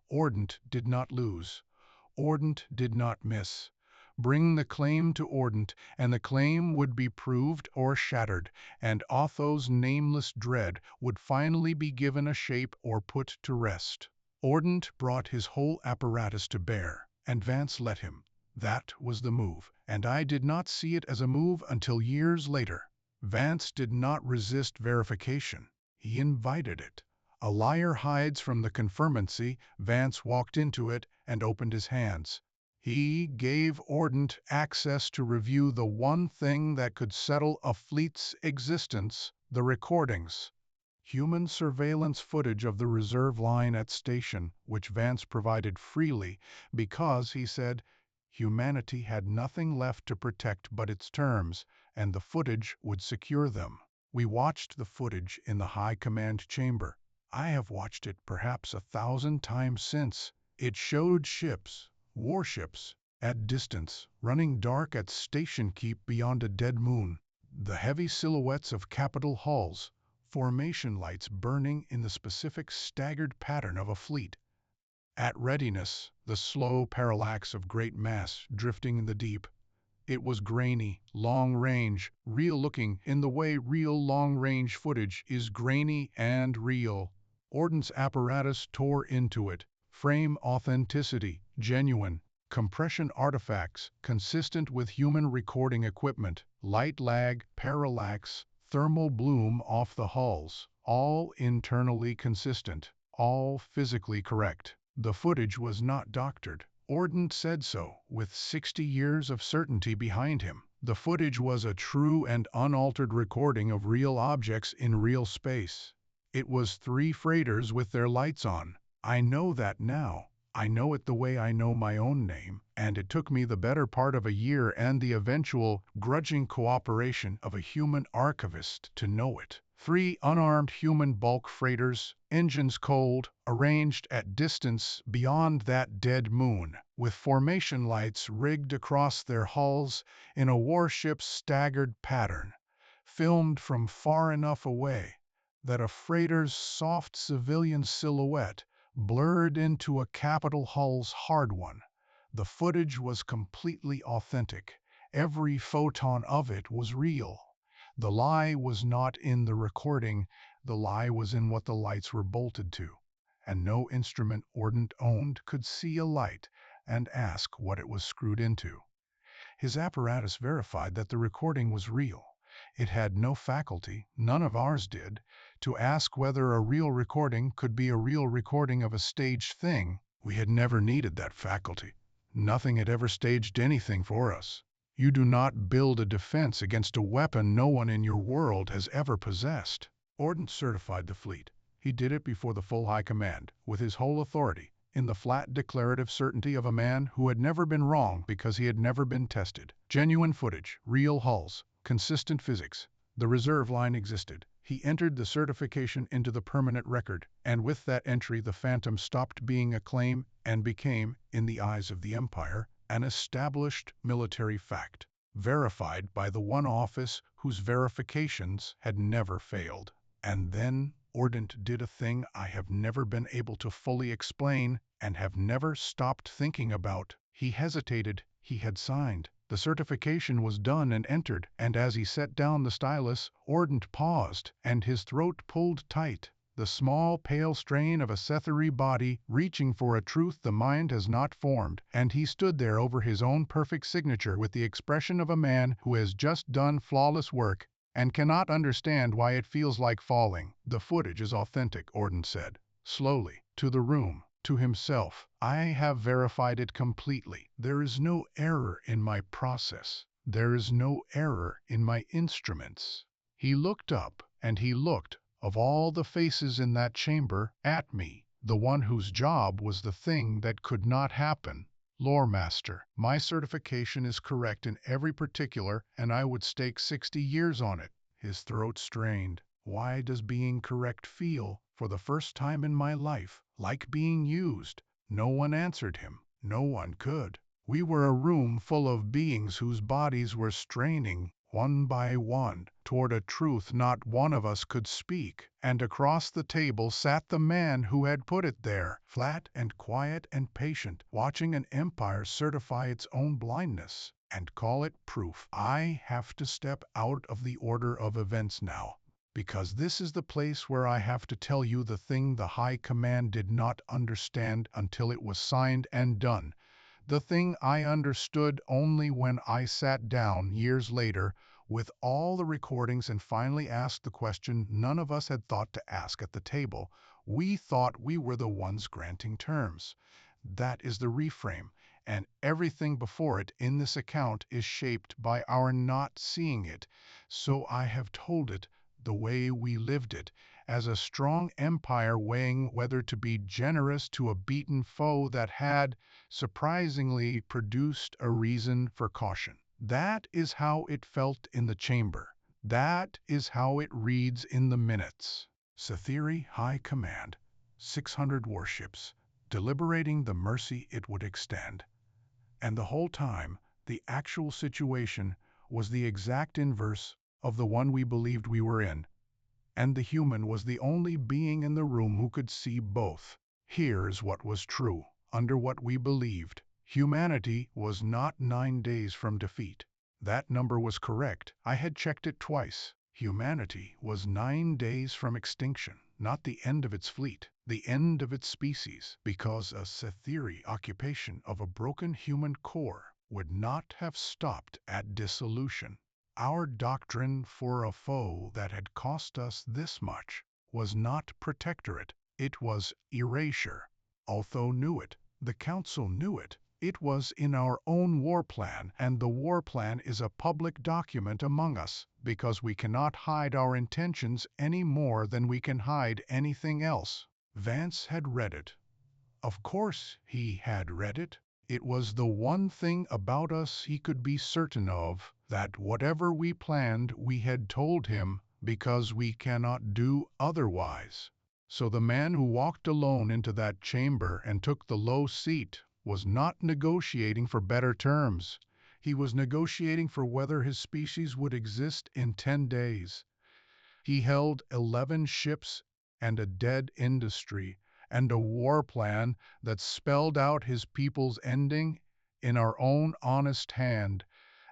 Ordant did not lose. Ordant did not miss. Bring the claim to Ordant, and the claim would be proved or shattered, and Otho's nameless dread would finally be given a shape or put to rest. Ordant brought his whole apparatus to bear, and Vance let him. That was the move, and I did not see it as a move until years later. Vance did not resist verification. He invited it. A liar hides from the confirmancy. Vance walked into it and opened his hands. He gave Ordant access to review the one thing that could settle a fleet's existence, the recordings. Human surveillance footage of the reserve line at station, which Vance provided freely because, he said, humanity had nothing left to protect but its terms, and the footage would secure them. We watched the footage in the high command chamber. I have watched it perhaps 1,000 times since. It showed ships, warships, at distance, running dark at station keep beyond a dead moon. The heavy silhouettes of capital hulls, formation lights burning in the specific staggered pattern of a fleet. At readiness, the slow parallax of great mass drifting in the deep. It was grainy, long-range, real-looking in the way real long-range footage is grainy and real. Ordant's apparatus tore into it. Frame authenticity, genuine. compression artifacts consistent with human recording equipment, light lag, parallax, thermal bloom off the hulls, all internally consistent, all physically correct. The footage was not doctored. Ordnance said so, with 60 years of certainty behind him. The footage was a true and unaltered recording of real objects in real space. It was 3 freighters with their lights on. I know that now. I know it the way I know my own name, and it took me the better part of a year and the eventual, grudging cooperation of a human archivist to know it. 3 unarmed human bulk freighters, engines cold, arranged at distance beyond that dead moon, with formation lights rigged across their hulls in a warship's staggered pattern, filmed from far enough away that a freighter's soft civilian silhouette blurred into a capital hull's hard one. The footage was completely authentic. Every photon of it was real. The lie was not in the recording, the lie was in what the lights were bolted to. And no instrument Ordnance owned could see a light and ask what it was screwed into. His apparatus verified that the recording was real. It had no faculty, none of ours did, to ask whether a real recording could be a real recording of a staged thing. We had never needed that faculty. Nothing had ever staged anything for us. You do not build a defense against a weapon no one in your world has ever possessed. Ordnance certified the fleet. He did it before the full high command, with his whole authority, in the flat declarative certainty of a man who had never been wrong because he had never been tested. Genuine footage, real hulls, consistent physics. The reserve line existed. He entered the certification into the permanent record, and with that entry the Phantom stopped being a claim and became, in the eyes of the Empire, an established military fact, verified by the one office whose verifications had never failed. And then Ordnance did a thing I have never been able to fully explain and have never stopped thinking about. He hesitated. He had signed. The certification was done and entered, and as he set down the stylus, Ordnance paused, and his throat pulled tight. The small, pale strain of a Sethiri body reaching for a truth the mind has not formed, and he stood there over his own perfect signature with the expression of a man who has just done flawless work and cannot understand why it feels like falling. The footage is authentic, Ordnance said, slowly, to the room. To himself, I have verified it completely. There is no error in my process. There is no error in my instruments. He looked up, and he looked, of all the faces in that chamber, at me, the one whose job was the thing that could not happen. Lore Master, my certification is correct in every particular, and I would stake 60 years on it. His throat strained. Why does being correct feel, for the first time in my life, like being used? No one answered him. No one could. We were a room full of beings whose bodies were straining, one by one, toward a truth not one of us could speak. And across the table sat the man who had put it there, flat and quiet and patient, watching an empire certify its own blindness and call it proof. I have to step out of the order of events now, because this is the place where I have to tell you the thing the High Command did not understand until it was signed and done. The thing I understood only when I sat down years later with all the recordings and finally asked the question none of us had thought to ask at the table. We thought we were the ones granting terms. That is the reframe, and everything before it in this account is shaped by our not seeing it. So I have told it the way we lived it, as a strong empire weighing whether to be generous to a beaten foe that had, surprisingly, produced a reason for caution. That is how it felt in the chamber. That is how it reads in the minutes. Sethiri High Command, 600 warships, deliberating the mercy it would extend. And the whole time, the actual situation was the exact inverse of the one we believed we were in, and the human was the only being in the room who could see both. Here's what was true. Under what we believed, humanity was not 9 days from defeat. That number was correct. I had checked it twice. Humanity was 9 days from extinction, not the end of its fleet. the end of its species, because a Sethiri occupation of a broken human core would not have stopped at dissolution. Our doctrine for a foe that had cost us this much was not protectorate, it was erasure. Although knew it, the Council knew it. It was in our own war plan, and the war plan is a public document among us, because we cannot hide our intentions any more than we can hide anything else. Vance had read it. Of course he had read it. It was the one thing about us he could be certain of, that whatever we planned we had told him, because we cannot do otherwise. So the man who walked alone into that chamber and took the low seat was not negotiating for better terms. He was negotiating for whether his species would exist in 10 days. He held 11 ships and a dead industry, and a war plan that spelled out his people's ending in our own honest hand,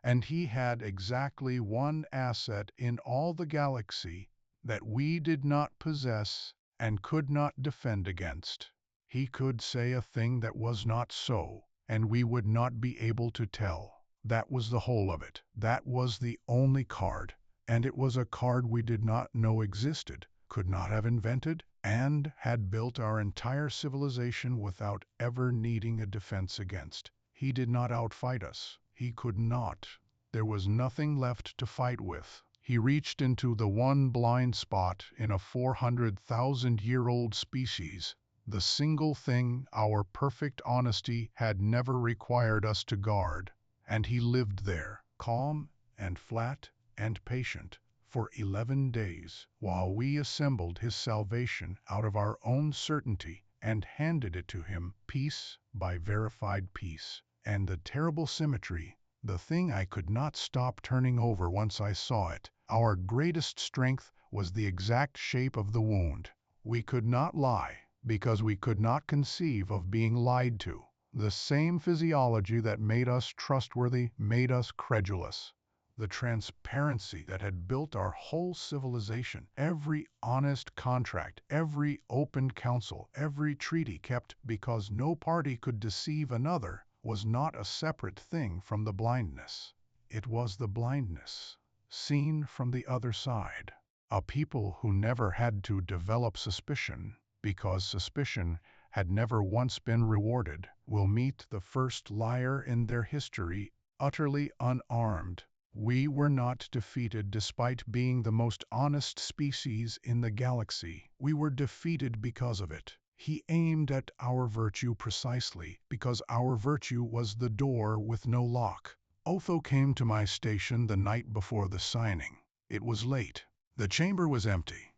and he had exactly one asset in all the galaxy that we did not possess and could not defend against. He could say a thing that was not so, and we would not be able to tell. That was the whole of it. That was the only card, and it was a card we did not know existed, could not have invented, and had built our entire civilization without ever needing a defense against. He did not outfight us. He could not. There was nothing left to fight with. He reached into the one blind spot in a 400,000-year-old species, the single thing our perfect honesty had never required us to guard, and he lived there, calm and flat and patient, for 11 days, while we assembled his salvation out of our own certainty and handed it to him piece by verified piece. And the terrible symmetry, the thing I could not stop turning over once I saw it, our greatest strength was the exact shape of the wound. We could not lie, because we could not conceive of being lied to. The same physiology that made us trustworthy made us credulous. The transparency that had built our whole civilization, every honest contract, every open council, every treaty kept because no party could deceive another, was not a separate thing from the blindness. It was the blindness, seen from the other side. A people who never had to develop suspicion, because suspicion had never once been rewarded, will meet the first liar in their history, utterly unarmed. We were not defeated despite being the most honest species in the galaxy. We were defeated because of it. He aimed at our virtue precisely because our virtue was the door with no lock. Otho came to my station the night before the signing. It was late. The chamber was empty.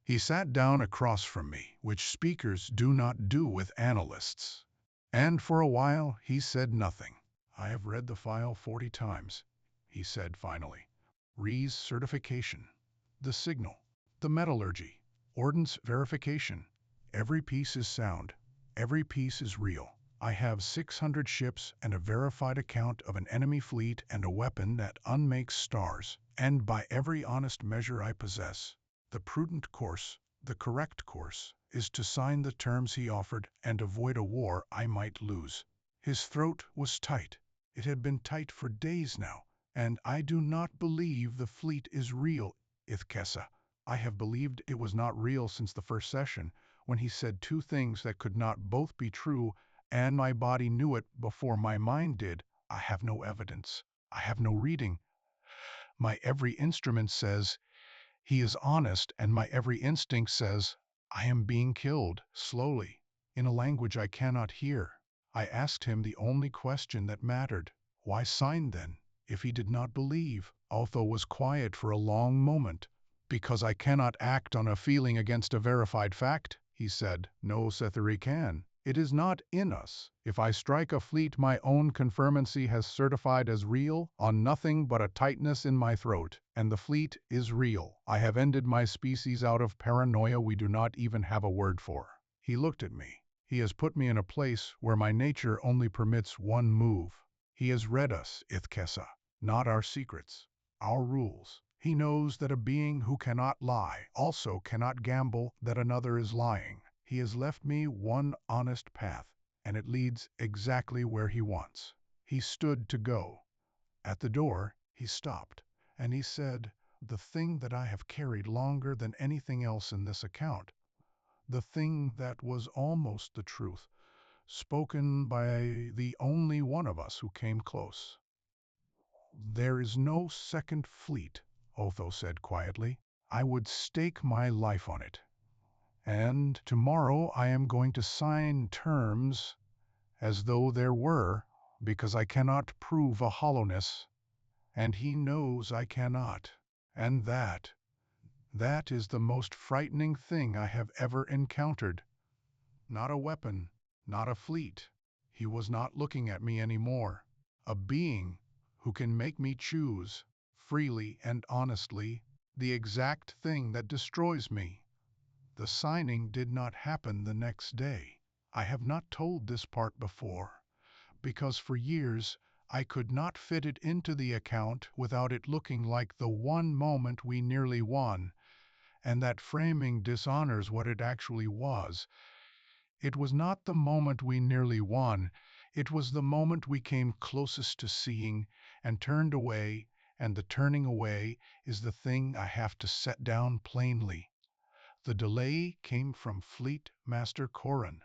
He sat down across from me, which speakers do not do with analysts. And for a while he said nothing. "I have read the file 40 times, he said finally. "Rees certification, the signal, the metallurgy, ordnance verification. Every piece is sound. Every piece is real. I have 600 ships and a verified account of an enemy fleet and a weapon that unmakes stars. And by every honest measure I possess, the prudent course, the correct course, is to sign the terms he offered and avoid a war I might lose." His throat was tight. It had been tight for days now. "And I do not believe the fleet is real, Ithkessa. I have believed it was not real since the first session, when he said 2 things that could not both be true, and my body knew it before my mind did. I have no evidence. I have no reading. My every instrument says he is honest, and my every instinct says I am being killed, slowly, in a language I cannot hear." I asked him the only question that mattered. Why sign then, if he did not believe? Otho was quiet for a long moment. "Because I cannot act on a feeling against a verified fact," he said. "No Sethiri can. It is not in us. If I strike a fleet my own confirmancy has certified as real, on nothing but a tightness in my throat, and the fleet is real. I have ended my species out of paranoia we do not even have a word for." He looked at me. "He has put me in a place where my nature only permits one move. He has read us, Ithkessa, not our secrets, our rules. He knows that a being who cannot lie also cannot gamble that another is lying. He has left me one honest path, and it leads exactly where he wants. He stood to go. At the door, he stopped, and he said, "The thing that I have carried longer than anything else in this account, the thing that was almost the truth, spoken by the only one of us who came close." "There is no second fleet," Otho said quietly. "I would stake my life on it. And tomorrow I am going to sign terms as though there were, because I cannot prove a hollowness, and he knows I cannot. And that is the most frightening thing I have ever encountered. Not a weapon, not a fleet. He was not looking at me anymore. A being who can make me choose, freely and honestly, the exact thing that destroys me. The signing did not happen the next day. I have not told this part before, because for years I could not fit it into the account without it looking like the one moment we nearly won, and that framing dishonors what it actually was. It was not the moment we nearly won, it was the moment we came closest to seeing and turned away, and the turning away is the thing I have to set down plainly. The delay came from Fleet Master Corin.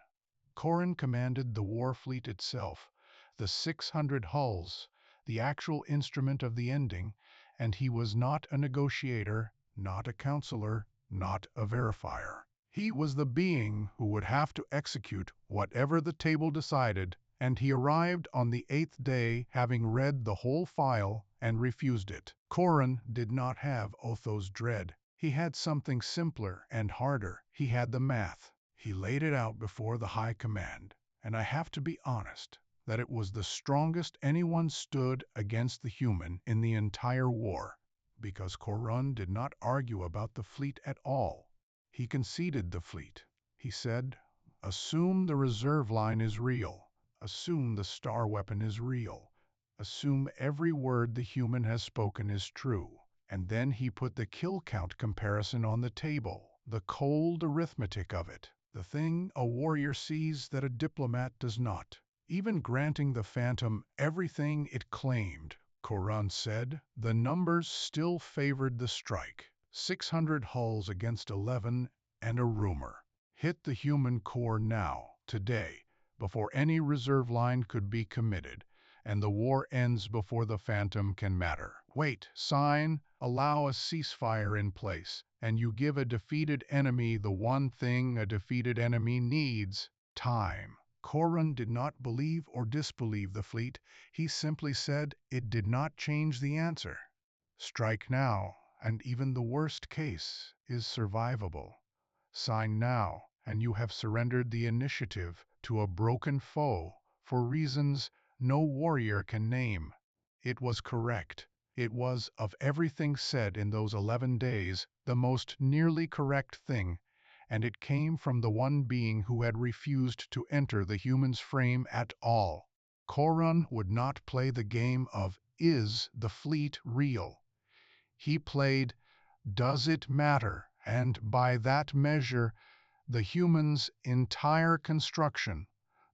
Corin commanded the war fleet itself, the 600 hulls, the actual instrument of the ending, and he was not a negotiator, not a counselor, not a verifier. He was the being who would have to execute whatever the table decided, and he arrived on the 8th day having read the whole file and refused it. Corin did not have Otho's dread. He had something simpler and harder. He had the math. He laid it out before the high command, and I have to be honest that it was the strongest anyone stood against the human in the entire war, because Corin did not argue about the fleet at all. He conceded the fleet. He said, "Assume the reserve line is real. Assume the star weapon is real. Assume every word the human has spoken is true." And then he put the kill count comparison on the table, the cold arithmetic of it, the thing a warrior sees that a diplomat does not. Even granting the Phantom everything it claimed, Corin said, the numbers still favored the strike. 600 hulls against 11, and a rumor. Hit the human core now, today, before any reserve line could be committed, and the war ends before the Phantom can matter. Wait, sign, allow a ceasefire in place, and you give a defeated enemy the one thing a defeated enemy needs: time. Corin did not believe or disbelieve the fleet. He simply said it did not change the answer. Strike now, and even the worst case is survivable. Sign now, and you have surrendered the initiative to a broken foe for reasons no warrior can name. It was correct. It was, of everything said in those 11 days, the most nearly correct thing, and it came from the one being who had refused to enter the human's frame at all. Corin would not play the game of, "Is the fleet real?" He played, "Does it matter?" And by that measure, the human's entire construction,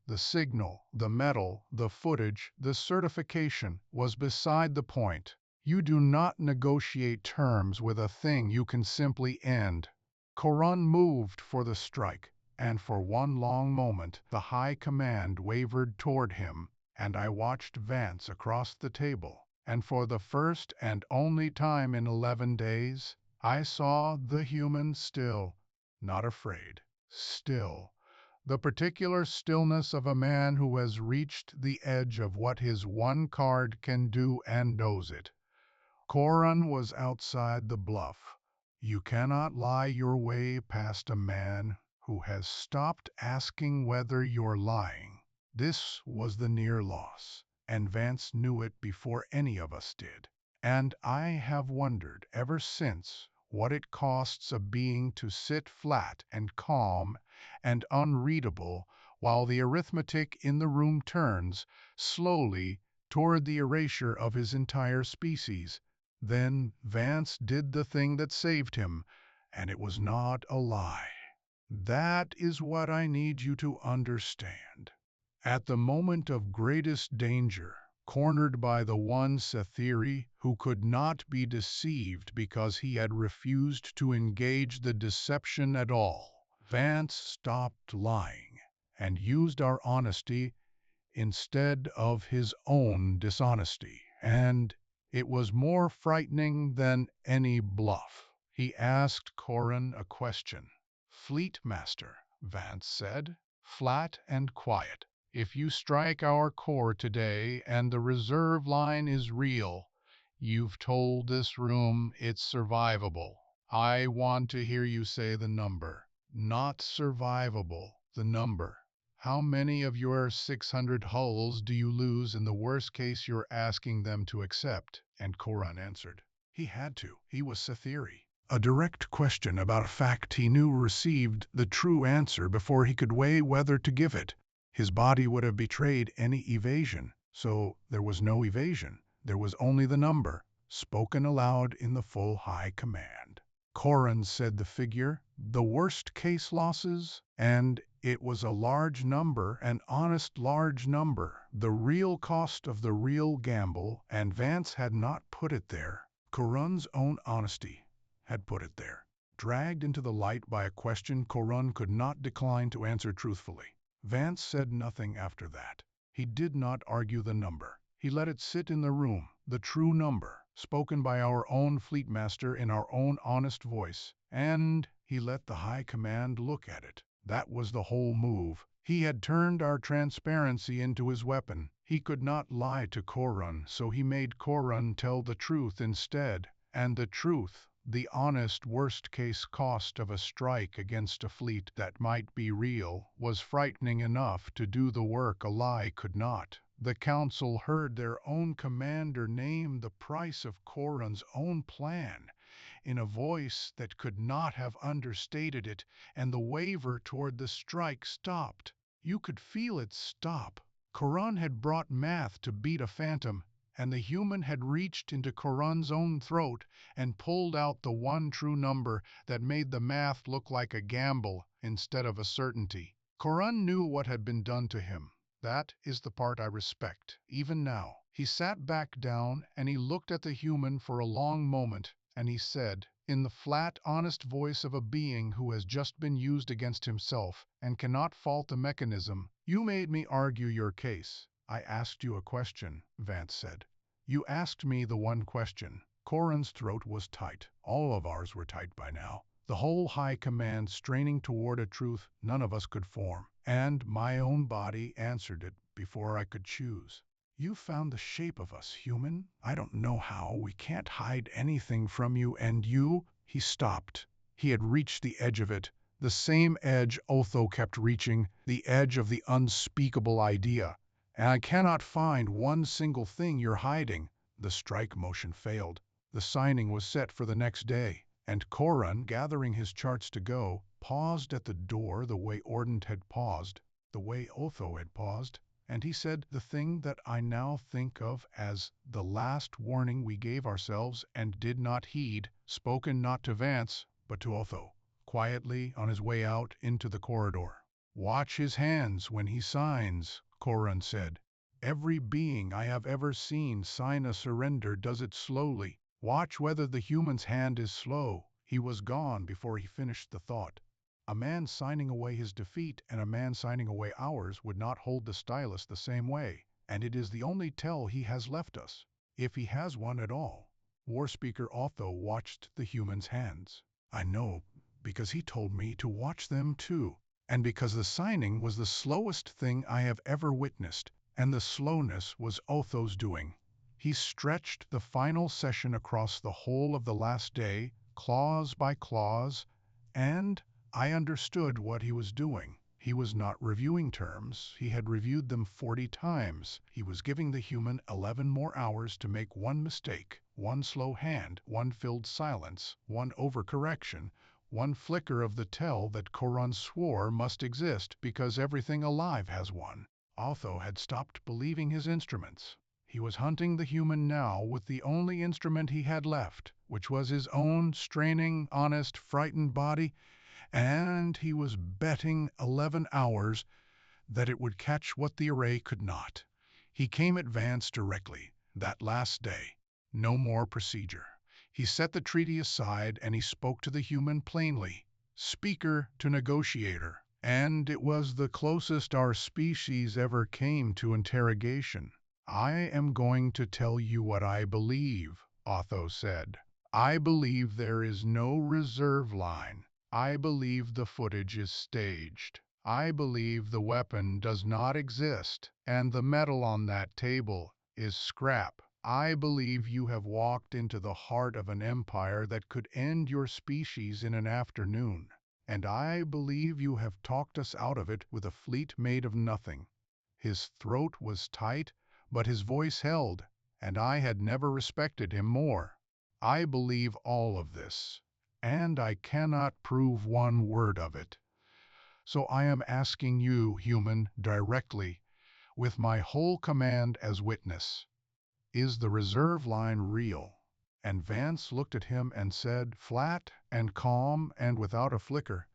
the signal, the metal, the footage, the certification, was beside the point. You do not negotiate terms with a thing you can simply end. Corin moved for the strike, and for one long moment the high command wavered toward him, and I watched Vance across the table. And for the first and only time in 11 days, I saw the human still, not afraid, still. The particular stillness of a man who has reached the edge of what his one card can do and knows it. Corin was outside the bluff. You cannot lie your way past a man who has stopped asking whether you're lying. This was the near loss, and Vance knew it before any of us did. And I have wondered ever since what it costs a being to sit flat and calm and unreadable while the arithmetic in the room turns, slowly, toward the erasure of his entire species. Then Vance did the thing that saved him, and it was not a lie. That is what I need you to understand. At the moment of greatest danger, cornered by the one Sethiri who could not be deceived because he had refused to engage the deception at all, Vance stopped lying and used our honesty instead of his own dishonesty. And it was more frightening than any bluff. He asked Corin a question. Fleet Master, Vance said, flat and quiet. If you strike our core today and the reserve line is real, you've told this room it's survivable. I want to hear you say the number. Not survivable, the number. How many of your 600 hulls do you lose in the worst case you're asking them to accept? And Corin answered. He had to. He was Sethiri. A direct question about a fact he knew received the true answer before he could weigh whether to give it. His body would have betrayed any evasion, so there was no evasion. There was only the number, spoken aloud in the full high command. Corin said the figure, the worst case losses, and it was a large number, an honest large number, the real cost of the real gamble, and Vance had not put it there. Corin's own honesty had put it there. Dragged into the light by a question Corin could not decline to answer truthfully. Vance said nothing after that. He did not argue the number. He let it sit in the room, the true number, spoken by our own fleet master in our own honest voice, and he let the high command look at it. That was the whole move. He had turned our transparency into his weapon. He could not lie to Corin, so he made Corin tell the truth instead, and the truth, the honest worst-case cost of a strike against a fleet that might be real, was frightening enough to do the work a lie could not. The council heard their own commander name the price of Corin's own plan in a voice that could not have understated it, and the waver toward the strike stopped. You could feel it stop. Corin had brought math to beat a phantom, and the human had reached into Corin's own throat and pulled out the one true number that made the math look like a gamble instead of a certainty. Corin knew what had been done to him. That is the part I respect, even now. He sat back down and he looked at the human for a long moment, and he said, in the flat, honest voice of a being who has just been used against himself and cannot fault the mechanism, "You made me argue your case. I asked you a question," Vance said. "You asked me the one question." Corin's throat was tight. All of ours were tight by now. The whole high command straining toward a truth none of us could form. And my own body answered it before I could choose. You found the shape of us, human. I don't know how. We can't hide anything from you, and you... He stopped. He had reached the edge of it. The same edge Otho kept reaching, the edge of the unspeakable idea. And I cannot find one single thing you're hiding. The strike motion failed. The signing was set for the next day, and Corin, gathering his charts to go, paused at the door the way Ordant had paused, the way Otho had paused, and he said the thing that I now think of as the last warning we gave ourselves and did not heed, spoken not to Vance, but to Otho, quietly on his way out into the corridor. "Watch his hands when he signs," Corin said. "Every being I have ever seen sign a surrender does it slowly. Watch whether the human's hand is slow." He was gone before he finished the thought. A man signing away his defeat and a man signing away ours would not hold the stylus the same way, and it is the only tell he has left us, if he has one at all. Warspeaker Otho watched the human's hands. I know, because he told me to watch them too, and because the signing was the slowest thing I have ever witnessed, and the slowness was Otho's doing. He stretched the final session across the whole of the last day, clause by clause, and I understood what he was doing. He was not reviewing terms. He had reviewed them 40 times. He was giving the human 11 more hours to make one mistake, one slow hand, one filled silence, one overcorrection, one flicker of the tell that Corin swore must exist because everything alive has one. Otho had stopped believing his instruments. He was hunting the human now with the only instrument he had left, which was his own straining, honest, frightened body, and he was betting 11 hours that it would catch what the array could not. He came at Vance directly, that last day. No more procedure. He set the treaty aside and he spoke to the human plainly, speaker to negotiator. And it was the closest our species ever came to interrogation. "I am going to tell you what I believe," Otho said. "I believe there is no reserve line. I believe the footage is staged. I believe the weapon does not exist, and the metal on that table is scrap. I believe you have walked into the heart of an empire that could end your species in an afternoon. And I believe you have talked us out of it with a fleet made of nothing." His throat was tight, but his voice held, and I had never respected him more. "I believe all of this, and I cannot prove one word of it. So I am asking you, human, directly, with my whole command as witness. Is the reserve line real?" And Vance looked at him and said, flat and calm and without a flicker,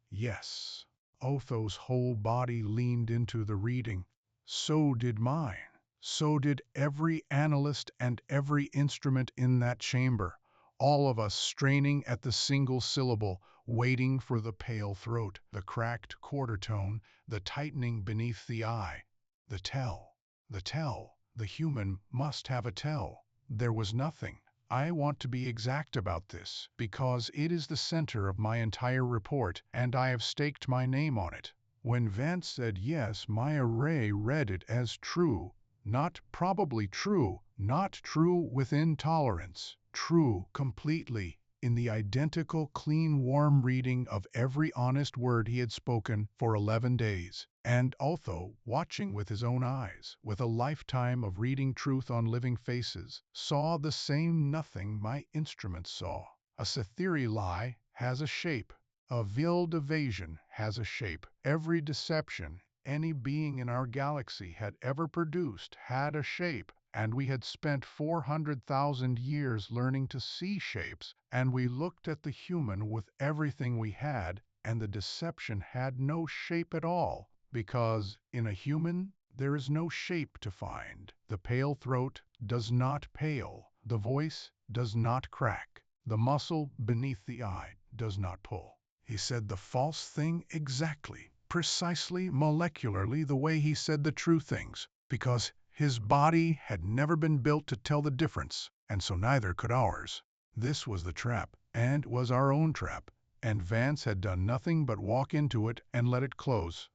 "Yes." Otho's whole body leaned into the reading. So did mine. So did every analyst and every instrument in that chamber, all of us straining at the single syllable, waiting for the pale throat, the cracked quarter tone, the tightening beneath the eye. The tell. The tell. The human must have a tell. There was nothing. I want to be exact about this, because it is the center of my entire report, and I have staked my name on it. When Vance said yes, my array read it as true, not probably true, not true within tolerance, true completely, in the identical clean warm reading of every honest word he had spoken for 11 days. And Otho, watching with his own eyes, with a lifetime of reading truth on living faces, saw the same nothing my instruments saw. A Sethiri lie has a shape. A veiled evasion has a shape. Every deception any being in our galaxy had ever produced had a shape, and we had spent 400,000 years learning to see shapes, and we looked at the human with everything we had, and the deception had no shape at all, because in a human there is no shape to find. The pale throat does not pale, the voice does not crack, the muscle beneath the eye does not pull. He said the false thing exactly, precisely molecularly the way he said the true things, because his body had never been built to tell the difference, and so neither could ours. This was the trap, and it was our own trap, and Vance had done nothing but walk into it and let it close.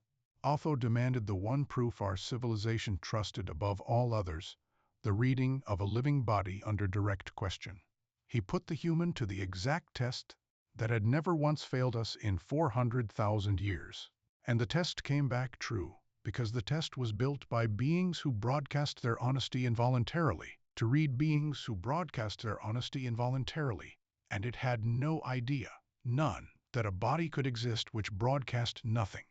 Otho demanded the one proof our civilization trusted above all others, the reading of a living body under direct question. He put the human to the exact test that had never once failed us in 400,000 years. And the test came back true, because the test was built by beings who broadcast their honesty involuntarily, to read beings who broadcast their honesty involuntarily, and it had no idea, none, that a body could exist which broadcast nothing.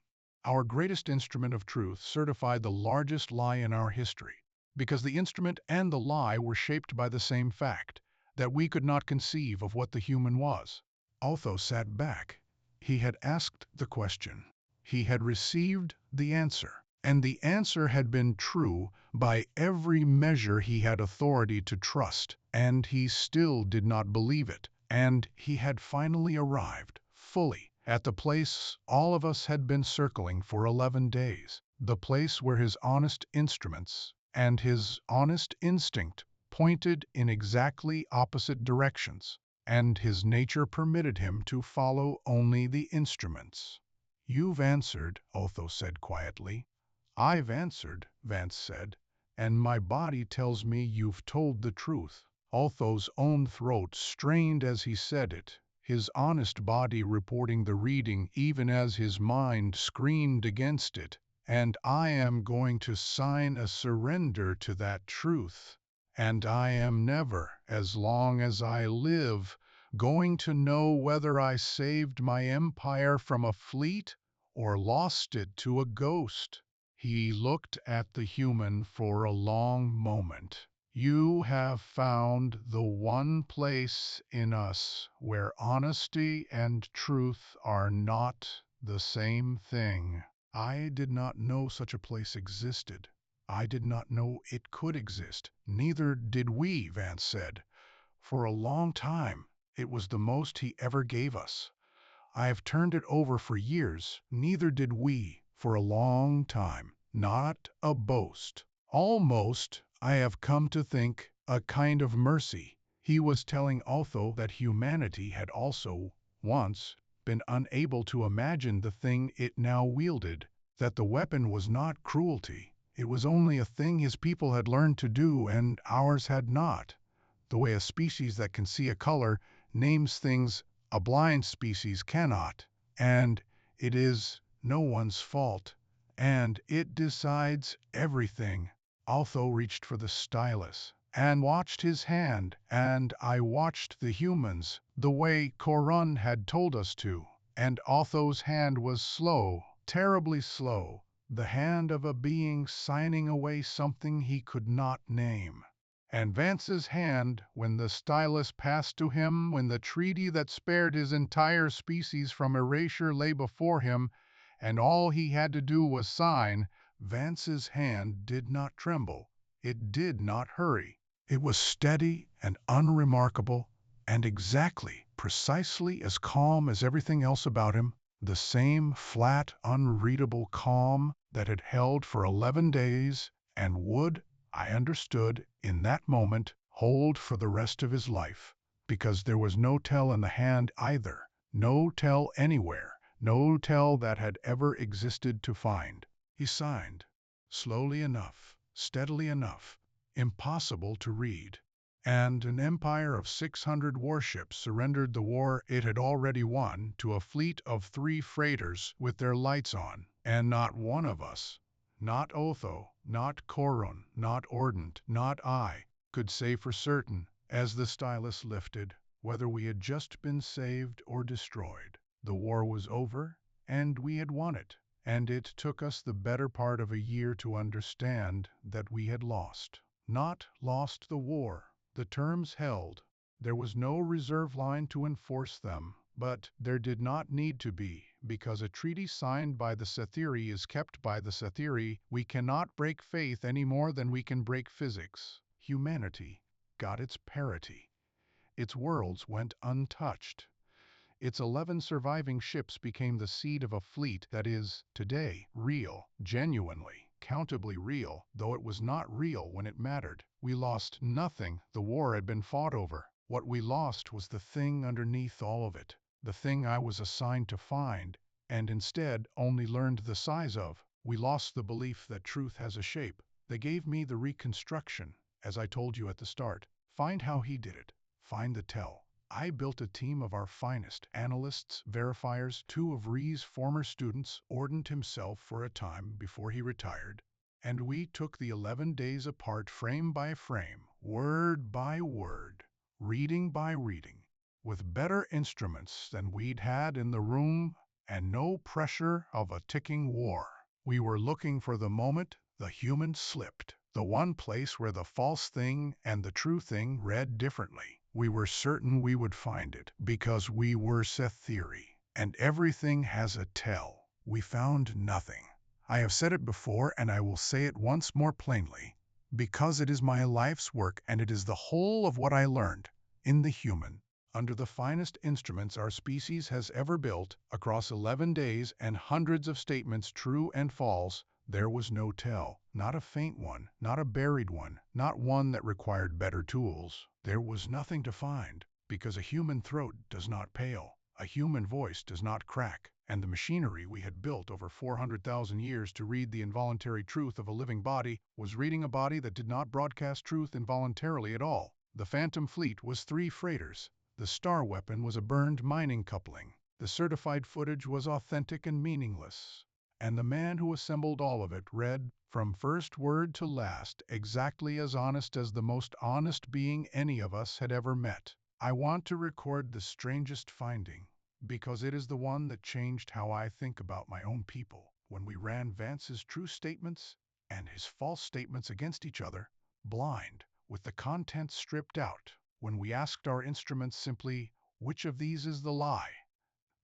Our greatest instrument of truth certified the largest lie in our history, because the instrument and the lie were shaped by the same fact, that we could not conceive of what the human was. Otho sat back. He had asked the question. He had received the answer. And the answer had been true by every measure he had authority to trust, and he still did not believe it. And he had finally arrived, fully, at the place all of us had been circling for 11 days, the place where his honest instruments and his honest instinct pointed in exactly opposite directions, and his nature permitted him to follow only the instruments. "You've answered," Otho said quietly. "I've answered," Vance said, "and my body tells me you've told the truth." Otho's own throat strained as he said it, his honest body reporting the reading even as his mind screamed against it. "And I am going to sign a surrender to that truth. And I am never, as long as I live, going to know whether I saved my empire from a fleet or lost it to a ghost." He looked at the human for a long moment. You have found the one place in us where honesty and truth are not the same thing. I did not know such a place existed. I did not know it could exist. Neither did we, Vance said. For a long time, it was the most he ever gave us. I have turned it over for years. Neither did we, for a long time. Not a boast. Almost, I have come to think, a kind of mercy. He was telling Otho that humanity had also, once, been unable to imagine the thing it now wielded, that the weapon was not cruelty. It was only a thing his people had learned to do and ours had not. The way a species that can see a color names things a blind species cannot, and it is no one's fault, and it decides everything. Otho reached for the stylus and watched his hand, and I watched the humans, the way Korun had told us to, and Otho's hand was slow, terribly slow, the hand of a being signing away something he could not name. And Vance's hand, when the stylus passed to him, when the treaty that spared his entire species from erasure lay before him, and all he had to do was sign, Vance's hand did not tremble. It did not hurry. It was steady and unremarkable, and exactly, precisely as calm as everything else about him, the same flat, unreadable calm that had held for 11 days and would, I understood, in that moment, hold for the rest of his life, because there was no tell in the hand either, no tell anywhere, no tell that had ever existed to find. He signed, slowly enough, steadily enough, impossible to read. And an empire of 600 warships surrendered the war it had already won to a fleet of 3 freighters with their lights on, and not one of us, not Otho, not Korun, not Ordant, not I, could say for certain, as the stylus lifted, whether we had just been saved or destroyed. The war was over, and we had won it, and it took us the better part of a year to understand that we had lost. Not lost the war. The terms held. There was no reserve line to enforce them, but there did not need to be, because a treaty signed by the Sethiri is kept by the Sethiri. We cannot break faith any more than we can break physics. Humanity got its parity. Its worlds went untouched. Its 11 surviving ships became the seed of a fleet that is, today, real, genuinely, countably real, though it was not real when it mattered. We lost nothing the war had been fought over. What we lost was the thing underneath all of it, the thing I was assigned to find, and instead only learned the size of. We lost the belief that truth has a shape. They gave me the reconstruction, as I told you at the start. Find how he did it. Find the tell. I built a team of our finest analysts, verifiers, 2 of Ree's former students, Ordant himself for a time before he retired, and we took the 11 days apart frame by frame, word by word, reading by reading, with better instruments than we'd had in the room and no pressure of a ticking war. We were looking for the moment the human slipped, the one place where the false thing and the true thing read differently. We were certain we would find it, because we were Sethiri, and everything has a tell. We found nothing. I have said it before, and I will say it once more plainly, because it is my life's work and it is the whole of what I learned, in the human, under the finest instruments our species has ever built, across 11 days and hundreds of statements true and false, there was no tell, not a faint one, not a buried one, not one that required better tools. There was nothing to find, because a human throat does not pale, a human voice does not crack, and the machinery we had built over 400,000 years to read the involuntary truth of a living body was reading a body that did not broadcast truth involuntarily at all. The Phantom Fleet was 3 freighters. The star weapon was a burned mining coupling. The certified footage was authentic and meaningless. And the man who assembled all of it read, from first word to last, exactly as honest as the most honest being any of us had ever met. I want to record the strangest finding, because it is the one that changed how I think about my own people. When we ran Vance's true statements and his false statements against each other, blind, with the contents stripped out. When we asked our instruments simply, which of these is the lie?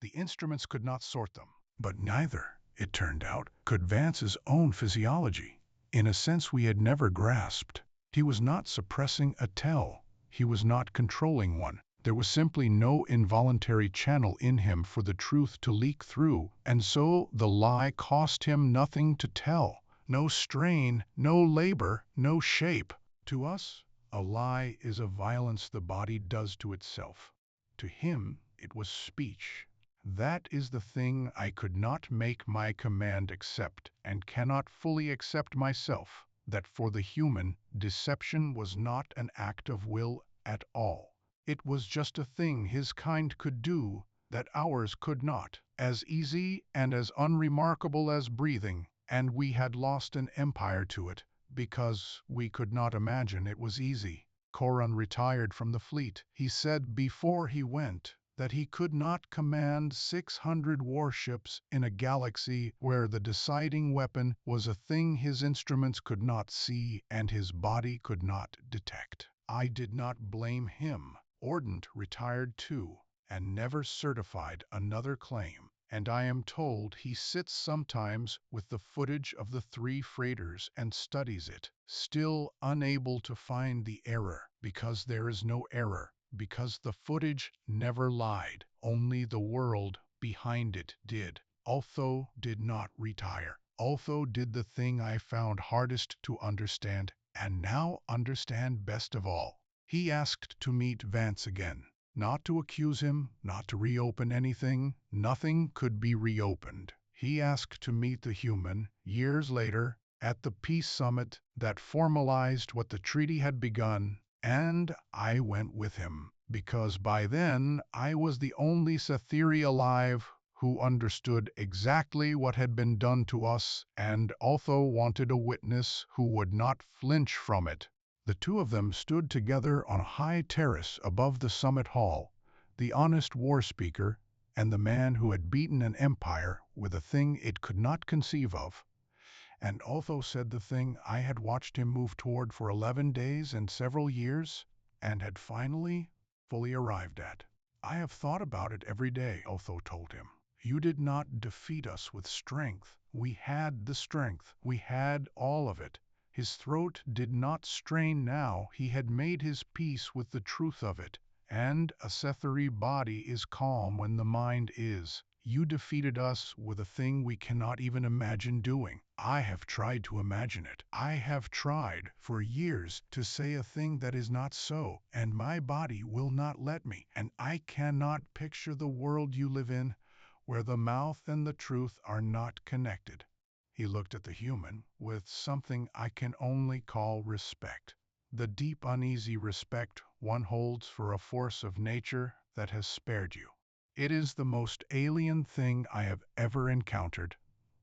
The instruments could not sort them. But neither, it turned out, could Vance's own physiology. In a sense we had never grasped. He was not suppressing a tell. He was not controlling one. There was simply no involuntary channel in him for the truth to leak through, and so the lie cost him nothing to tell. No strain, no labor, no shape. To us, a lie is a violence the body does to itself. To him, it was speech. That is the thing I could not make my command accept, and cannot fully accept myself, that for the human, deception was not an act of will at all. It was just a thing his kind could do that ours could not, as easy and as unremarkable as breathing, and we had lost an empire to it, because we could not imagine it was easy. Coron retired from the fleet. He said before he went that he could not command 600 warships in a galaxy where the deciding weapon was a thing his instruments could not see and his body could not detect. I did not blame him. Ordant retired too, and never certified another claim, and I am told he sits sometimes with the footage of the 3 freighters and studies it, still unable to find the error, because there is no error, because the footage never lied, only the world behind it did. Otho did not retire. Otho did the thing I found hardest to understand, and now understand best of all. He asked to meet Vance again, not to accuse him, not to reopen anything. Nothing could be reopened. He asked to meet the human, years later, at the peace summit that formalized what the treaty had begun, and I went with him, because by then I was the only Sethiri alive who understood exactly what had been done to us, and Otho wanted a witness who would not flinch from it. The 2 of them stood together on a high terrace above the summit hall, the honest war speaker and the man who had beaten an empire with a thing it could not conceive of. And Otho said the thing I had watched him move toward for 11 days and several years, and had finally, fully arrived at. I have thought about it every day, Otho told him. You did not defeat us with strength. We had the strength. We had all of it. His throat did not strain now. He had made his peace with the truth of it. And a Sethiri body is calm when the mind is. You defeated us with a thing we cannot even imagine doing. I have tried to imagine it. I have tried for years to say a thing that is not so, and my body will not let me. And I cannot picture the world you live in, where the mouth and the truth are not connected. He looked at the human with something I can only call respect. The deep, uneasy respect one holds for a force of nature that has spared you. It is the most alien thing I have ever encountered,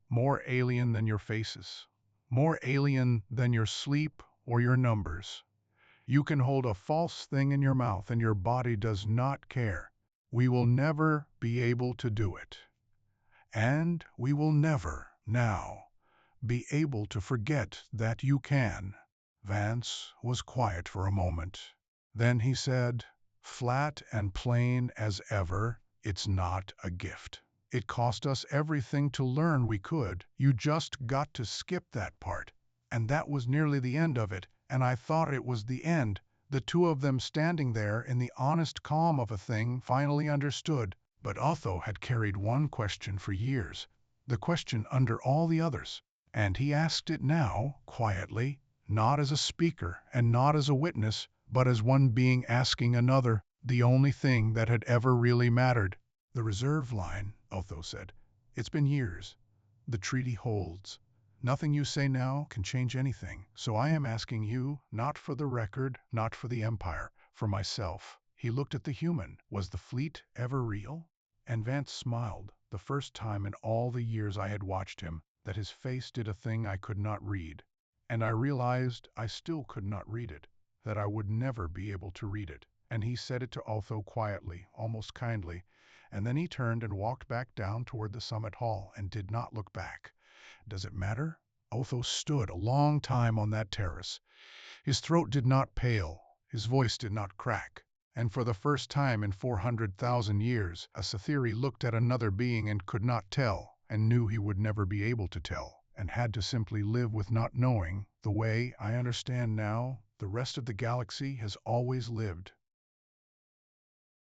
more alien than your faces, more alien than your sleep or your numbers. You can hold a false thing in your mouth and your body does not care. We will never be able to do it. And we will never, now, be able to forget that you can. Vance was quiet for a moment. Then he said, flat and plain as ever, it's not a gift. It cost us everything to learn we could. You just got to skip that part. And that was nearly the end of it, and I thought it was the end. The 2 of them standing there in the honest calm of a thing finally understood. But Otho had carried one question for years, the question under all the others, and he asked it now, quietly, not as a speaker and not as a witness, but as one being asking another, the only thing that had ever really mattered. The reserve line, Otho said. It's been years. The treaty holds. Nothing you say now can change anything, so I am asking you, not for the record, not for the empire, for myself. He looked at the human. Was the fleet ever real? And Vance smiled, the first time in all the years I had watched him, that his face did a thing I could not read. And I realized I still could not read it, that I would never be able to read it. And he said it to Otho quietly, almost kindly, and then he turned and walked back down toward the summit hall and did not look back. Does it matter? Otho stood a long time on that terrace. His throat did not pale, his voice did not crack. And for the first time in 400,000 years, a Sethiri looked at another being and could not tell, and knew he would never be able to tell, and had to simply live with not knowing, the way I understand now the rest of the galaxy has always lived.